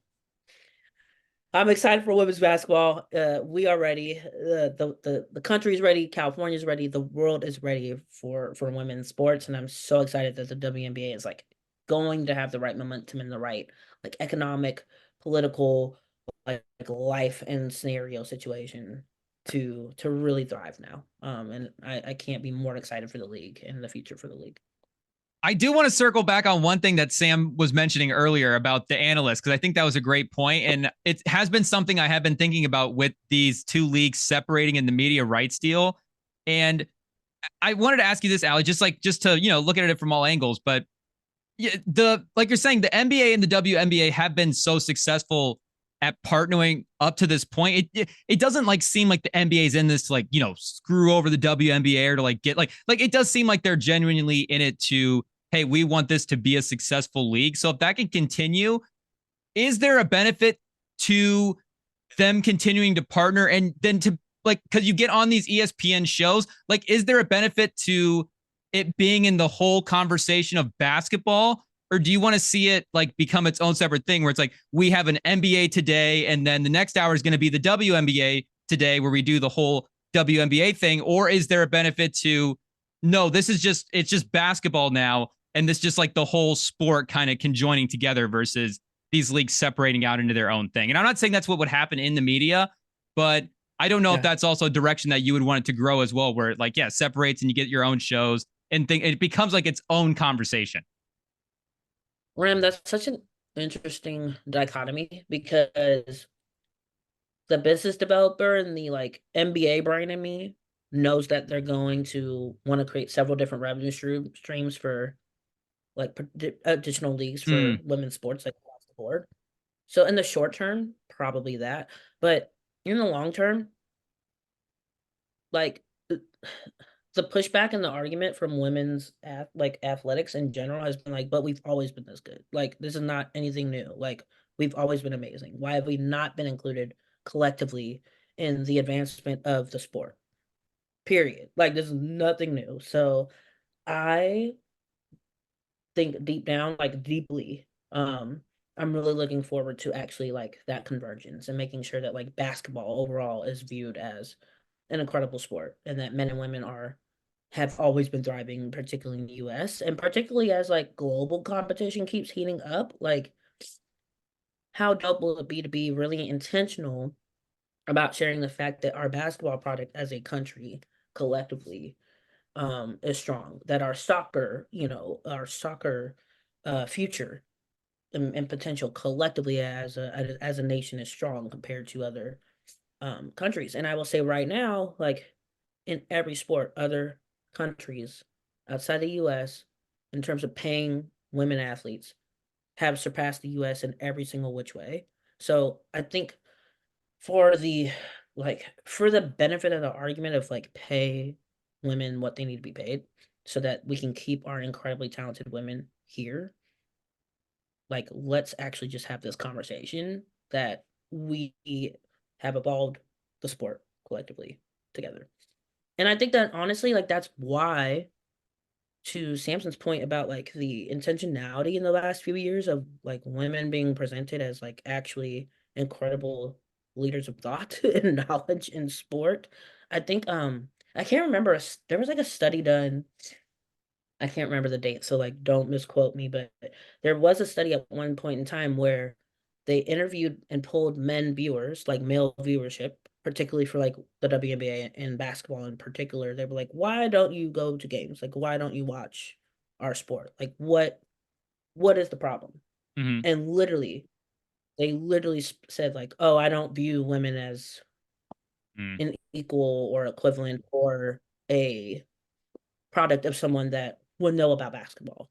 I'm excited for women's basketball. We are ready. The country is ready. California is ready. The world is ready for women's sports, and I'm so excited that the WNBA is like going to have the right momentum and the right like economic, political, like life and scenario situation to really thrive now. And I can't be more excited for the league and the future for the league. I do want to circle back on one thing that Sam was mentioning earlier about the analysts, because I think that was a great point. And it has been something I have been thinking about with these two leagues separating in the media rights deal. And I wanted to ask you this, Alli, just to, look at it from all angles. But like you're saying, the NBA and the WNBA have been so successful at partnering up to this point. It doesn't like seem like the NBA is in this to like, screw over the WNBA or to like get like it does seem like they're genuinely in it to, hey, we want this to be a successful league. So if that can continue, is there a benefit to them continuing to partner and then to like, because you get on these ESPN shows, like, is there a benefit to it being in the whole conversation of basketball? Or do you want to see it like become its own separate thing where it's like we have an NBA today and then the next hour is going to be the WNBA today where we do the whole WNBA thing? Or is there a benefit to, no, it's just basketball now. And this just like the whole sport kind of conjoining together versus these leagues separating out into their own thing. And I'm not saying that's what would happen in the media, but I don't know if that's also a direction that you would want it to grow as well, where it like, separates and you get your own shows and it becomes like its own conversation. Rem, that's such an interesting dichotomy because the business developer and the like NBA brain in me knows that they're going to want to create several different revenue streams for like additional leagues for women's sports like across the board. So in the short term, probably that, but in the long term, like the pushback and the argument from women's athletics in general has been like, but we've always been this good. Like this is not anything new. Like we've always been amazing. Why have we not been included collectively in the advancement of the sport? Period. Like this is nothing new. So I think deep down, like deeply, I'm really looking forward to actually like that convergence and making sure that like basketball overall is viewed as an incredible sport and that men and women have always been thriving, particularly in the US, and particularly as like global competition keeps heating up. Like how dope will it be to be really intentional about sharing the fact that our basketball product as a country collectively is strong, that our soccer, future and potential collectively as a nation is strong compared to other countries. And I will say right now, like in every sport, other countries outside the US, in terms of paying women athletes, have surpassed the US in every single which way. So I think for the for the benefit of the argument of like pay women what they need to be paid so that we can keep our incredibly talented women here, like let's actually just have this conversation that we have evolved the sport collectively together. And I think that honestly, like that's why, to Samson's point about like the intentionality in the last few years of like women being presented as like actually incredible leaders of thought and knowledge in sport. I think I can't remember there was like a study done. I can't remember the date, so like don't misquote me, but there was a study at one point in time where they interviewed and polled men viewers, like male viewership, particularly for like the WNBA and basketball in particular. They were like, "Why don't you go to games? Like, why don't you watch our sport? Like, what is the problem?" Mhm. And literally, they literally said like, "Oh, I don't view women as Mm. an equal or equivalent or a product of someone that would know about basketball."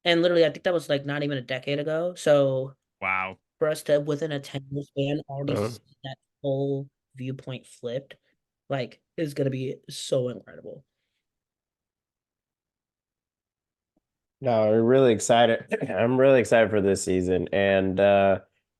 And literally, I think that was like not even a decade ago. So Wow. for us to within a 10-year span already Uh, see that whole viewpoint flipped, like is gonna be so incredible. No, I'm really excited. I'm really excited for this season. And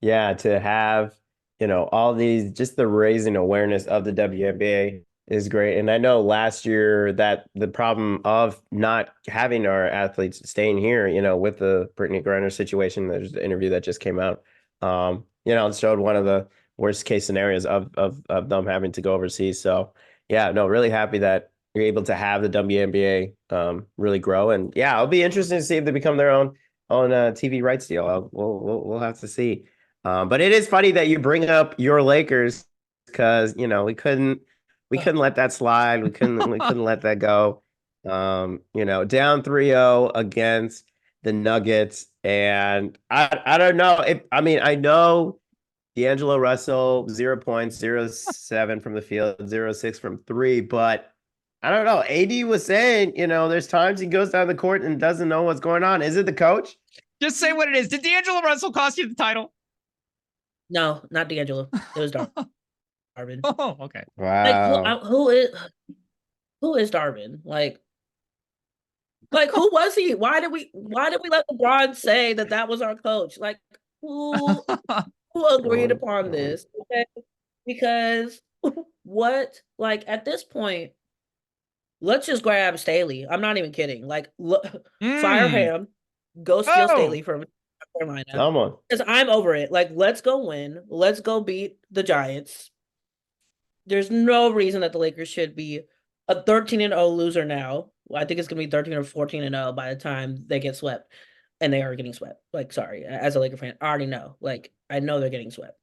yeah, to have, all these just the raising awareness of the WNBA is great. And I know last year that the problem of not having our athletes staying here, with the Brittany Griner situation, there's the interview that just came out. It showed one of the worst case scenarios of them having to go overseas. So yeah, no, really happy that you're able to have the WNBA really grow. And yeah, it'll be interesting to see if they become their own TV rights deal. We'll have to see. But it is funny that you bring up your Lakers because we couldn't let that slide. We couldn't let that go. Down 3-0 against the Nuggets. And I don't know if I mean I know D'Angelo Russell, 0 points, 0-7 from the field, 0-6 from three. But I don't know. AD was saying, there's times he goes down the court and doesn't know what's going on. Is it the coach? Just say what it is. Did D'Angelo Russell cost you the title? No, not D'Angelo. It was Darvin. Oh, okay. Like Wow. who is Darvin? Like who was he? Why did we let LeBron say that was our coach? Like who agreed upon this? Okay? Because what, like at this point, let's just grab Staley. I'm not even kidding. Like, fire Mm. him, go steal Oh, Staley from South Carolina. Someone. Because I'm over it. Like, let's go win. Let's go beat the Giants. There's no reason that the Lakers should be a 13-0 loser now. I think it's gonna be 13 or 14-0 by the time they get swept. And they are getting swept. Like, sorry, as a Laker fan, I already know. Like, I know they're getting swept.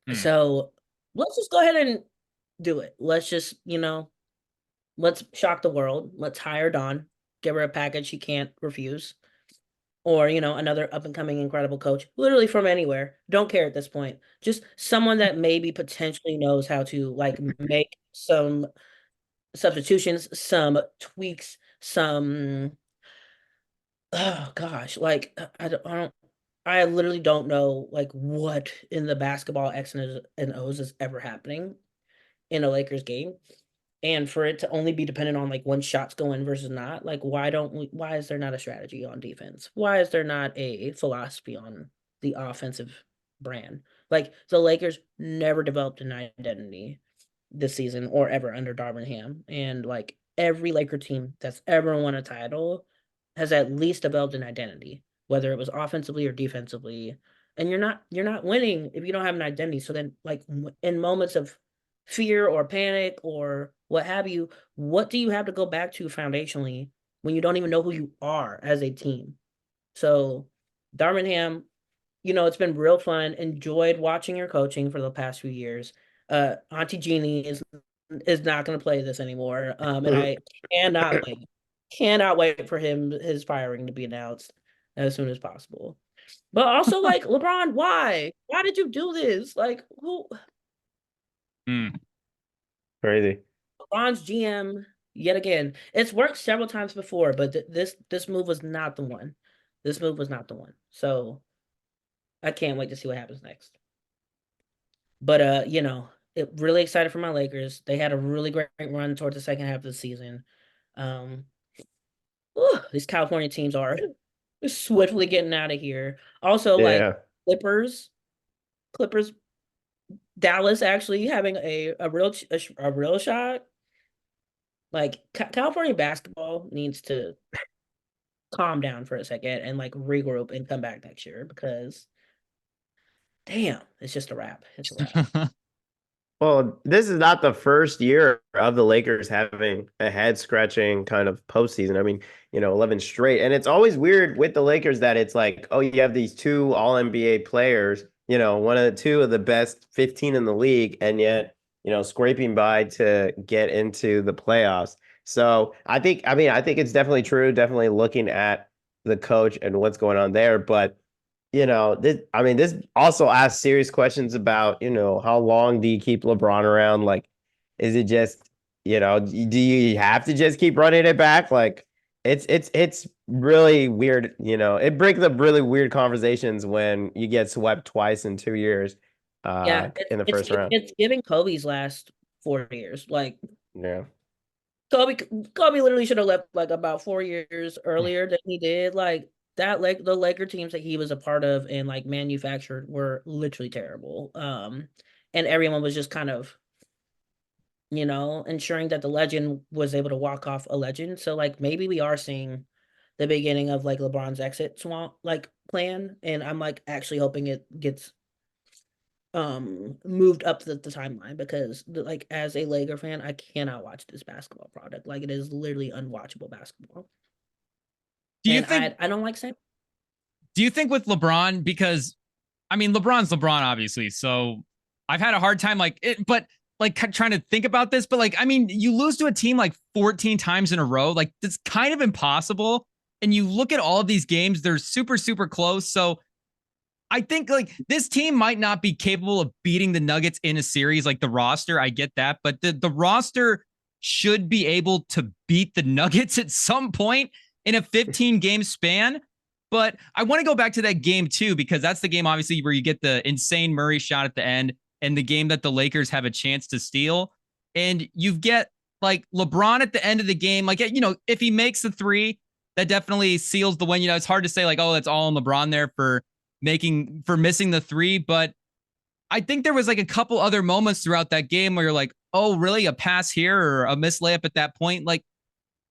mm. So let's just go ahead and do it. Let's just, let's shock the world. Let's hire Dawn, give her a package she can't refuse. Or, another up and coming incredible coach, literally from anywhere. Don't care at this point. Just someone that maybe potentially knows how to like make some substitutions, some tweaks, some oh gosh, like I literally don't know like what in the basketball X and O's is ever happening in a Lakers game. And for it to only be dependent on like when shots go in versus not, like why is there not a strategy on defense? Why is there not a philosophy on the offensive brand? Like the Lakers never developed an identity this season or ever under Darvin Ham. And like every Laker team that's ever won a title has at least developed an identity, whether it was offensively or defensively. And you're not winning if you don't have an identity. So then like in moments of fear or panic or what have you, what do you have to go back to foundationally when you don't even know who you are as a team? So Darvin Ham, it's been real fun. Enjoyed watching your coaching for the past few years. Auntie Jeannie is is not going to play this anymore. And I cannot wait for his firing to be announced as soon as possible. But also, like, LeBron, why? Why did you do this? Like, who? Crazy. LeBron's GM yet again. It's worked several times before, but this move was not the one. This move was not the one. So I can't wait to see what happens next. But really excited for my Lakers. They had a really great run towards the second half of the season. These California teams are swiftly getting out of here. Also, like Yeah. Clippers, Dallas actually having a real shot. Like California basketball needs to calm down for a second and like regroup and come back next year because damn, it's just a wrap. It's a wrap. Well, this is not the first year of the Lakers having a head scratching kind of postseason. I mean, 11 straight. And it's always weird with the Lakers that it's like, oh, you have these two all NBA players, one of the two of the best 15 in the league, and yet, scraping by to get into the playoffs. So I think it's definitely true, definitely looking at the coach and what's going on there. But this also asks serious questions about, how long do you keep LeBron around? Like, is it just, do you have to just keep running it back? Like, it's really weird. It brings up really weird conversations when you get swept twice in 2 years, Yeah, in the first round. it's giving Kobe's last 4 years. Like Yeah. Kobe literally should have left like about 4 years earlier than he did. Like that, like the Laker teams that he was a part of and like manufactured were literally terrible. And everyone was just kind of, ensuring that the legend was able to walk off a legend. So like maybe we are seeing the beginning of like LeBron's exit swamp like plan, and I'm like actually hoping it gets moved up the timeline because like as a Laker fan, I cannot watch this basketball product. Like it is literally unwatchable basketball. Do you And think I don't like Sam. do you think with LeBron, because I mean LeBron's LeBron, obviously. So I've had a hard time but like trying to think about this, but like, I mean, you lose to a team like 14 times in a row. Like that's kind of impossible. And you look at all of these games, they're super, super close. So I think like this team might not be capable of beating the Nuggets in a series, like the roster. I get that, but the roster should be able to beat the Nuggets at some point in a 15 game span. But I want to go back to that game too, because that's the game obviously where you get the insane Murray shot at the end and the game that the Lakers have a chance to steal. And you get like LeBron at the end of the game, like, if he makes the three, that definitely seals the win. It's hard to say like, oh, that's all on LeBron there for missing the three. But I think there was like a couple other moments throughout that game where you're like, oh, really? A pass here or a missed layup at that point? Like,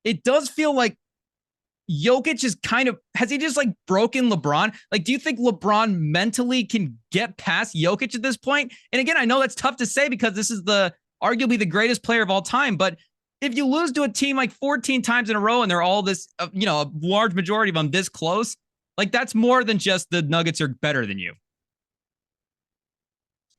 it does feel like Jokic is has he just like broken LeBron? Like, do you think LeBron mentally can get past Jokic at this point? And again, I know that's tough to say because this is arguably the greatest player of all time. But if you lose to a team like 14 times in a row and they're all this, a large majority of them this close, like that's more than just the Nuggets are better than you.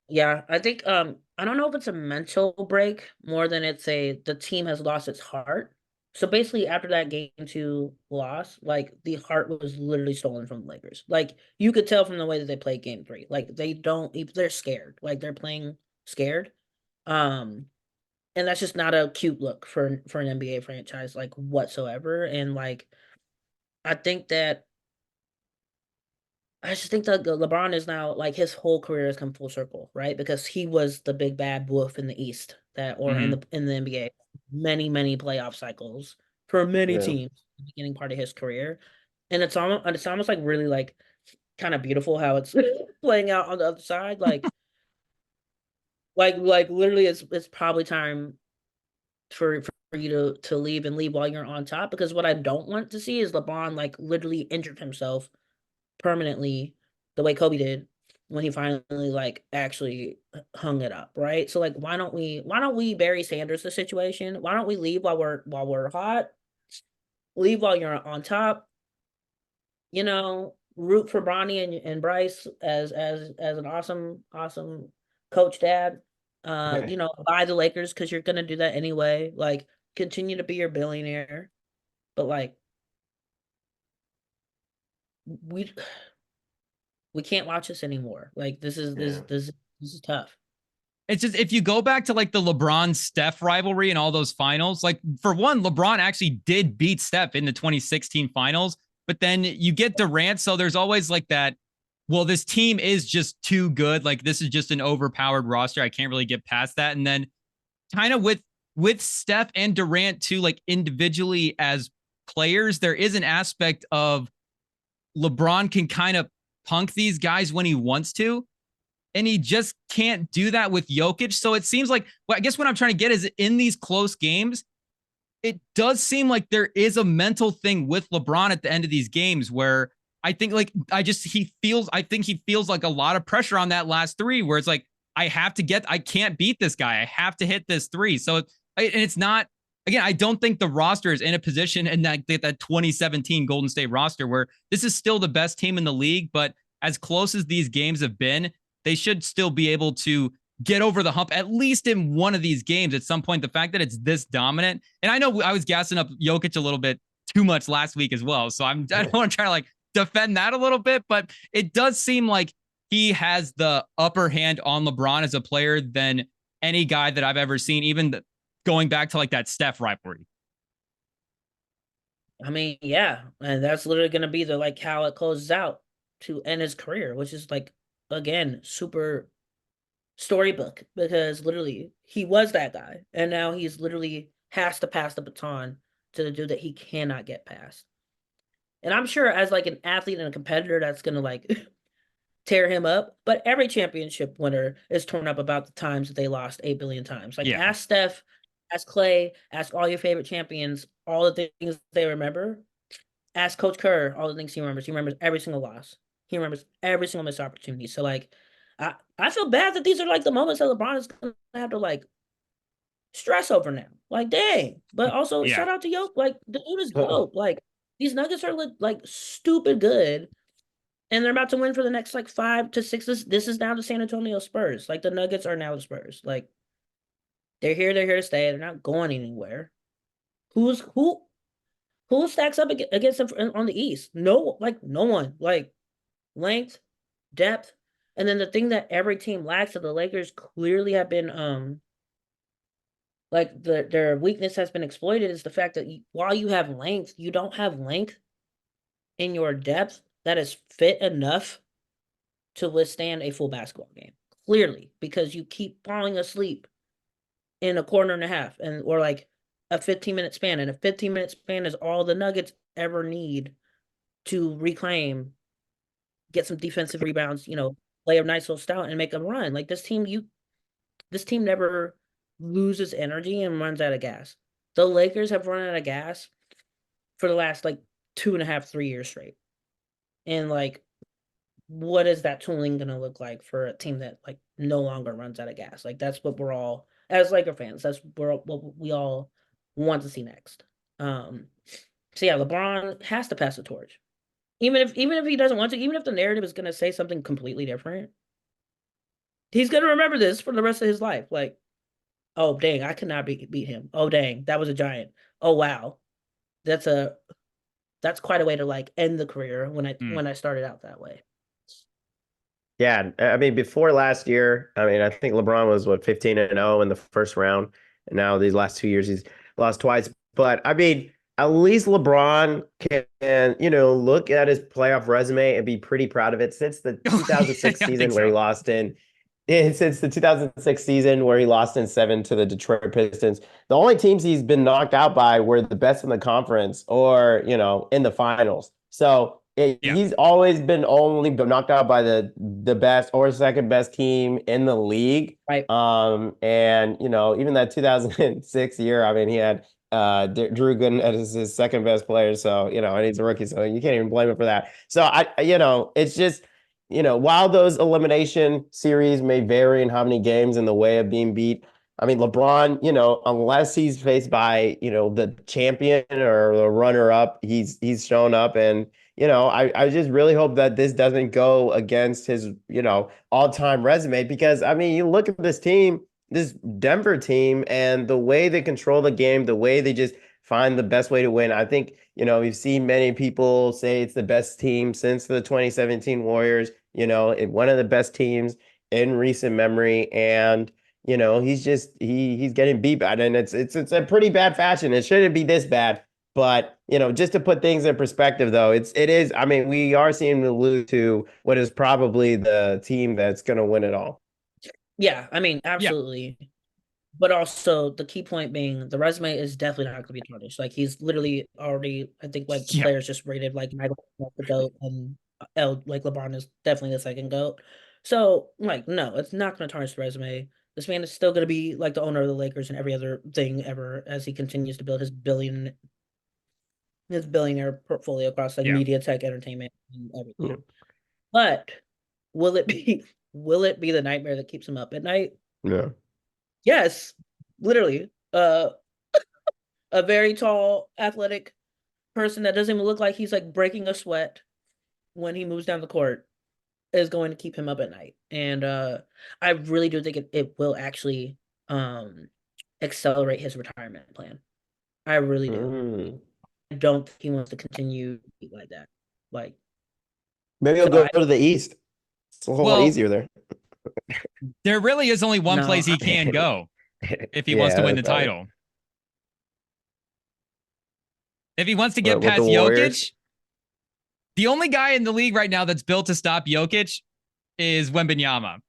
Yeah, I think I don't know if it's a mental break more than it's the team has lost its heart. So basically after that game 2 loss, like the heart was literally stolen from the Lakers. Like you could tell from the way that they played game 3. Like they're scared. Like they're playing scared. And that's just not a cute look for an NBA franchise like whatsoever. And like I think that I just think that LeBron is now like his whole career has come full circle, right? Because he was the big bad wolf in the East or in the NBA many playoff cycles for many Yeah. teams the beginning part of his career. And it's almost like really like kind of beautiful how it's playing out on the other side. Like literally it's probably time for you to leave and leave while you're on top, because what I don't want to see is LeBron like literally injured himself permanently the way Kobe did when he finally like actually hung it up, right? So like why don't we Barry Sanders the situation? Why don't we leave while we're hot? Leave while you're on top. Root for Bronny and Bryce as an awesome coach dad. Buy the Lakers because you're gonna do that anyway. Like, continue to be your billionaire, but like, we we can't watch this anymore. Like, this is tough. It's just if you go back to like the LeBron Steph rivalry and all those finals, like for one, LeBron actually did beat Steph in the 2016 finals, but then you get Durant. So there's always like that. Well, this team is just too good. Like this is just an overpowered roster. I can't really get past that. And then kind of with Steph and Durant too, like individually as players, there is an aspect of LeBron can kind of punk these guys when he wants to. And he just can't do that with Jokic. So it seems like, well, I guess what I'm trying to get is in these close games, it does seem like there is a mental thing with LeBron at the end of these games where I think like, I think he feels like a lot of pressure on that last three where it's like, I can't beat this guy. I have to hit this three. So, and it's not, again, I don't think the roster is in a position in that 2017 Golden State roster where this is still the best team in the league, but as close as these games have been, they should still be able to get over the hump, at least in one of these games at some point. The fact that it's this dominant, and I know I was gassing up Jokic a little bit too much last week as well. So I don't want to try to like defend that a little bit, but it does seem like he has the upper hand on LeBron as a player than any guy that I've ever seen, even going back to like that Steph rivalry. I mean, yeah, and that's literally gonna be the like how it closes out to end his career, which is like, again, super storybook because literally he was that guy and now he's literally has to pass the baton to the dude that he cannot get past. And I'm sure as like an athlete and a competitor that's gonna like tear him up, but every championship winner is torn up about the times that they lost 8 billion times. Like, ask Steph, ask Clay, ask all your favorite champions, all the things they remember. Ask Coach Kerr, all the things he remembers. He remembers every single loss. He remembers every single missed opportunity. So like, I feel bad that these are like the moments that LeBron is gonna have to like stress over now. Like, dang. But also shout out to Yoke. Like, the dude is dope. Like, these Nuggets are like stupid good. And they're about to win for the next like 5 to 6. This is now the San Antonio Spurs. Like, the Nuggets are now the Spurs. Like, they're here to stay. They're not going anywhere. Who stacks up against them on the East? No one. Like, length, depth, and then the thing that every team lacks that the Lakers clearly have been like their weakness has been exploited is the fact that while you have length, you don't have length in your depth that is fit enough to withstand a full basketball game. Clearly, because you keep falling asleep in a quarter and a half or like a 15-minute span, and a 15-minute span is all the Nuggets ever need to reclaim, get some defensive rebounds, play a nice little style and make a run. Like, this team never loses energy and runs out of gas. The Lakers have run out of gas for the last like 2.5, 3 years straight. And like, what is that tooling going to look like for a team that like no longer runs out of gas? Like, that's what we're all, as Laker fans, that's what we all want to see next. So yeah, LeBron has to pass the torch. Even if he doesn't want to, even if the narrative is going to say something completely different, he's going to remember this for the rest of his life. Like, oh, dang, I could not beat him. Oh, dang, that was a giant. Oh, wow. That's quite a way to like end the career when I started out that way. Yeah, I mean, before last year, I mean, I think LeBron was 15-0 in the first round, and now these last 2 years he's lost twice. But I mean, at least LeBron can, look at his playoff resume and be pretty proud of it since the 2006 season where he lost since the 2006 season where he lost in 7 to the Detroit Pistons. The only teams he's been knocked out by were the best in the conference or, in the finals. So he's always been only knocked out by the best or second best team in the league. Right. And, even that 2006 year, I mean, he had Drew Gooden as his second best player. So, and he's a rookie, so you can't even blame him for that. So it's just, while those elimination series may vary in how many games in the way of being beat, I mean, LeBron, unless he's faced by, the champion or the runner up, he's shown up. And, I just really hope that this doesn't go against his, all-time resume, because I mean, you look at this team, this Denver team and the way they control the game, the way they just find the best way to win. I think, we've seen many people say it's the best team since the 2017 Warriors, one of the best teams in recent memory. And, he's getting beat bad, and it's a pretty bad fashion. It shouldn't be this bad. But, just to put things in perspective, though, it is, I mean, we are seeing them lose to what is probably the team that's going to win it all. Yeah, I mean, absolutely. Yeah. But also the key point being the resume is definitely not going to be tarnished. Like he's literally already, I think like the players just rated like Michael the GOAT and like LeBron is definitely the second GOAT. So like, no, it's not going to tarnish the resume. This man is still going to be like the owner of the Lakers and every other thing ever as he continues to build his billionaire portfolio across like media, tech, entertainment, and everything. Yeah. But will it be the nightmare that keeps him up at night? Yeah. Yes, literally. A very tall, athletic person that doesn't even look like he's like breaking a sweat when he moves down the court is going to keep him up at night. And I really do think it will actually accelerate his retirement plan. I really do. I don't think he wants to continue like that. Like maybe he'll go to the East. It's a whole lot easier there. There really is only one place he can go if he wants to win the title. If he wants to get past Jokic, the only guy in the league right now that's built to stop Jokic is Wembanyama.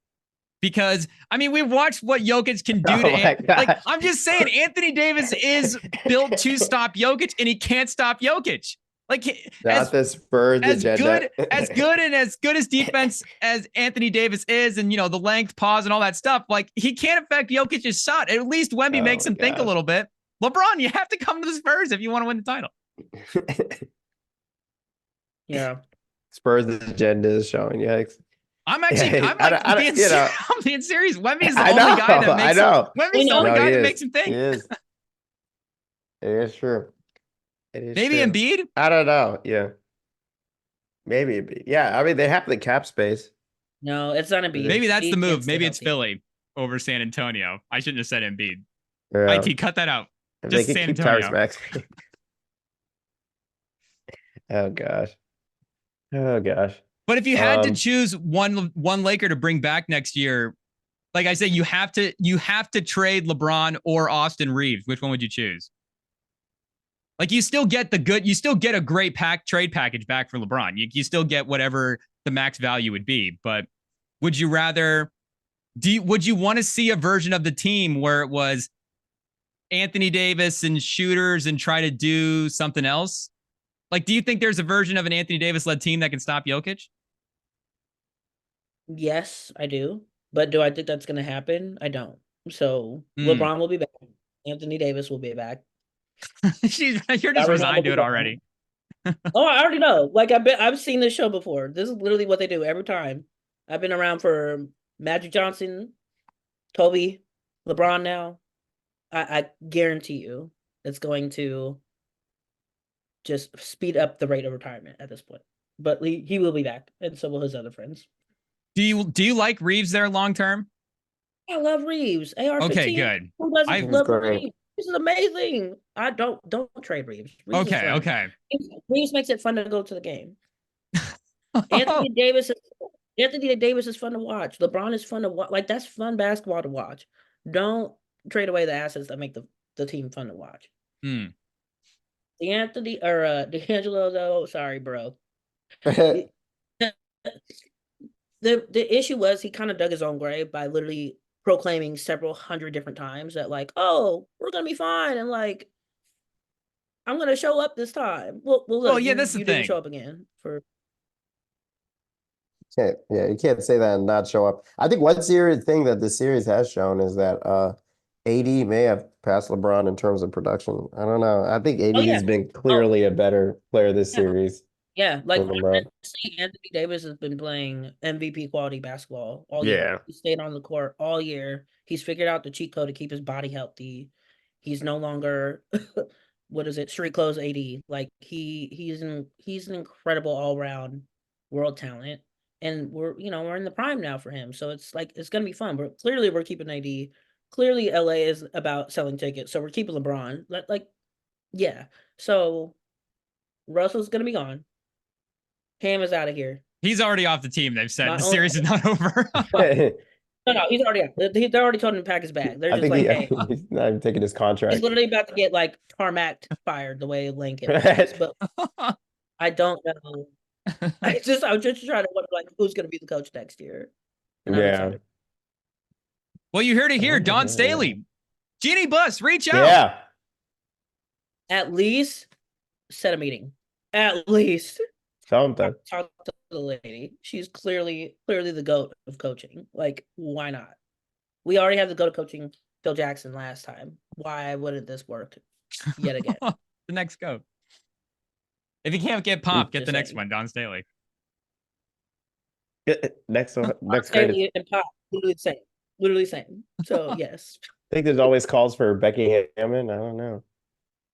Because, I mean, we've watched what Jokic can do like, I'm just saying, Anthony Davis is built to stop Jokic, and he can't stop Jokic. Like, not the Spurs agenda. As good as defense as Anthony Davis is, and the length, pause, and all that stuff, like he can't affect Jokic's shot. At least Wemby makes him think a little bit. LeBron, you have to come to the Spurs if you want to win the title. Yeah, Spurs agenda is showing. Yikes. I'm being serious. Wemby's the only guy that makes. Wemby's the only guy that makes him think. He is. It is true. Maybe true. Embiid? I don't know. Yeah. Maybe Embiid. Yeah. I mean, they have the cap space. No, it's not Embiid. Maybe that's the move. Maybe it's Philly over San Antonio. I shouldn't have said Embiid. Yeah. IT, cut that out. Just San Antonio. Oh gosh. Oh gosh. But if you had to choose one Laker to bring back next year, like I say, you have to trade LeBron or Austin Reeves. Which one would you choose? Like you still get a great trade package back for LeBron. You still get whatever the max value would be. But would you want to see a version of the team where it was Anthony Davis and shooters and try to do something else? Like, do you think there's a version of an Anthony Davis-led team that can stop Jokic? Yes, I do. But do I think that's going to happen? I don't. So LeBron will be back. Anthony Davis will be back. You're just resigned to it already. Oh, I already know. Like I've seen this show before. This is literally what they do every time. I've been around for Magic Johnson, Kobe, LeBron now. I guarantee you it's going to just speed up the rate of retirement at this point. But he will be back, and so will his other friends. Do you like Reeves there long term? I love Reeves. AR-15. Okay, good. Who doesn't love Reeves? This is amazing. I don't trade Reeves. Okay. Reeves makes it fun to go to the game. Anthony Davis is fun to watch. LeBron is fun to watch. Like that's fun basketball to watch. Don't trade away the assets that make the team fun to watch. D'Angelo though, sorry, bro. The issue was he kind of dug his own grave by literally proclaiming several hundred different times that like, oh, we're gonna be fine, and like, I'm gonna show up this time. Well, look, that's the thing. Didn't show up again for. You can't say that and not show up. I think one thing that the series has shown is that AD may have passed LeBron in terms of production. I don't know. I think AD has been clearly a better player this series. Yeah, like honestly, Anthony Davis has been playing MVP quality basketball all year. He stayed on the court all year. He's figured out the cheat code to keep his body healthy. He's no longer street clothes AD. Like he's an incredible all round world talent, and we're in the prime now for him. So it's like it's gonna be fun. We're keeping AD clearly LA is about selling tickets, so we're keeping LeBron. Like, yeah. So Russell's gonna be gone. Cam is out of here. He's already off the team. They've said My the own- series is not over. No, he's already out. They're already told him to pack his bag. They're I just think like, I hey, think he's not even taking his contract. he's literally about to get like tarmac fired the way Lincoln was. But I don't know. I'm just trying to wonder like who's gonna be the coach next year. And I'm Yeah. excited. Well, you heard it here. Oh, Don yeah. Staley, Jeannie Buss, reach out. Yeah. At least set a meeting. At least Something. talk to the lady. She's clearly the GOAT of coaching. Like, why not? We already had the GOAT of coaching Phil Jackson last time. Why wouldn't this work yet again? The next go. If you can't get Pop, get Just the next saying. one, Don Staley. Next one. Next greatest. Staley and Pop, literally the same. Literally the same. So yes. I think there's always calls for Becky Hammond. I don't know.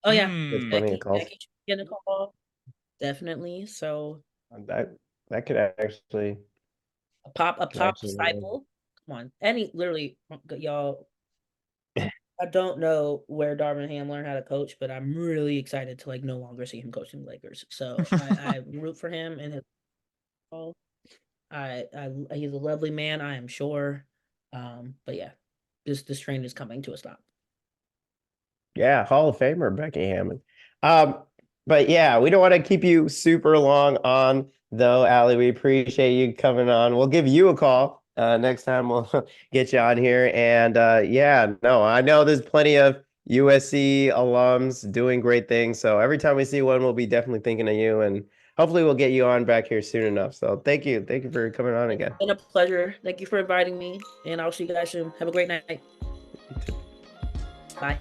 Oh yeah. There's plenty of calls. Becky should get a call. Definitely. So That could actually. a pop actually disciple. Come on. Literally, y'all. I don't know where Darvin Ham learned how to coach, but I'm really excited to like no longer see him coaching the Lakers. So I root for him and his. He's a lovely man, I am sure. But yeah, this train is coming to a stop. Yeah, Hall of Famer Becky Hammond. But yeah, we don't want to keep you super long on though, Alli. We appreciate you coming on. We'll give you a call next time. We'll get you on here. And yeah, no, I know there's plenty of USC alums doing great things. So every time we see one, we'll be definitely thinking of you, and hopefully we'll get you on back here soon enough. So thank you for coming on again. It's been a pleasure. Thank you for inviting me, and I'll see you guys soon. Have a great night. Bye.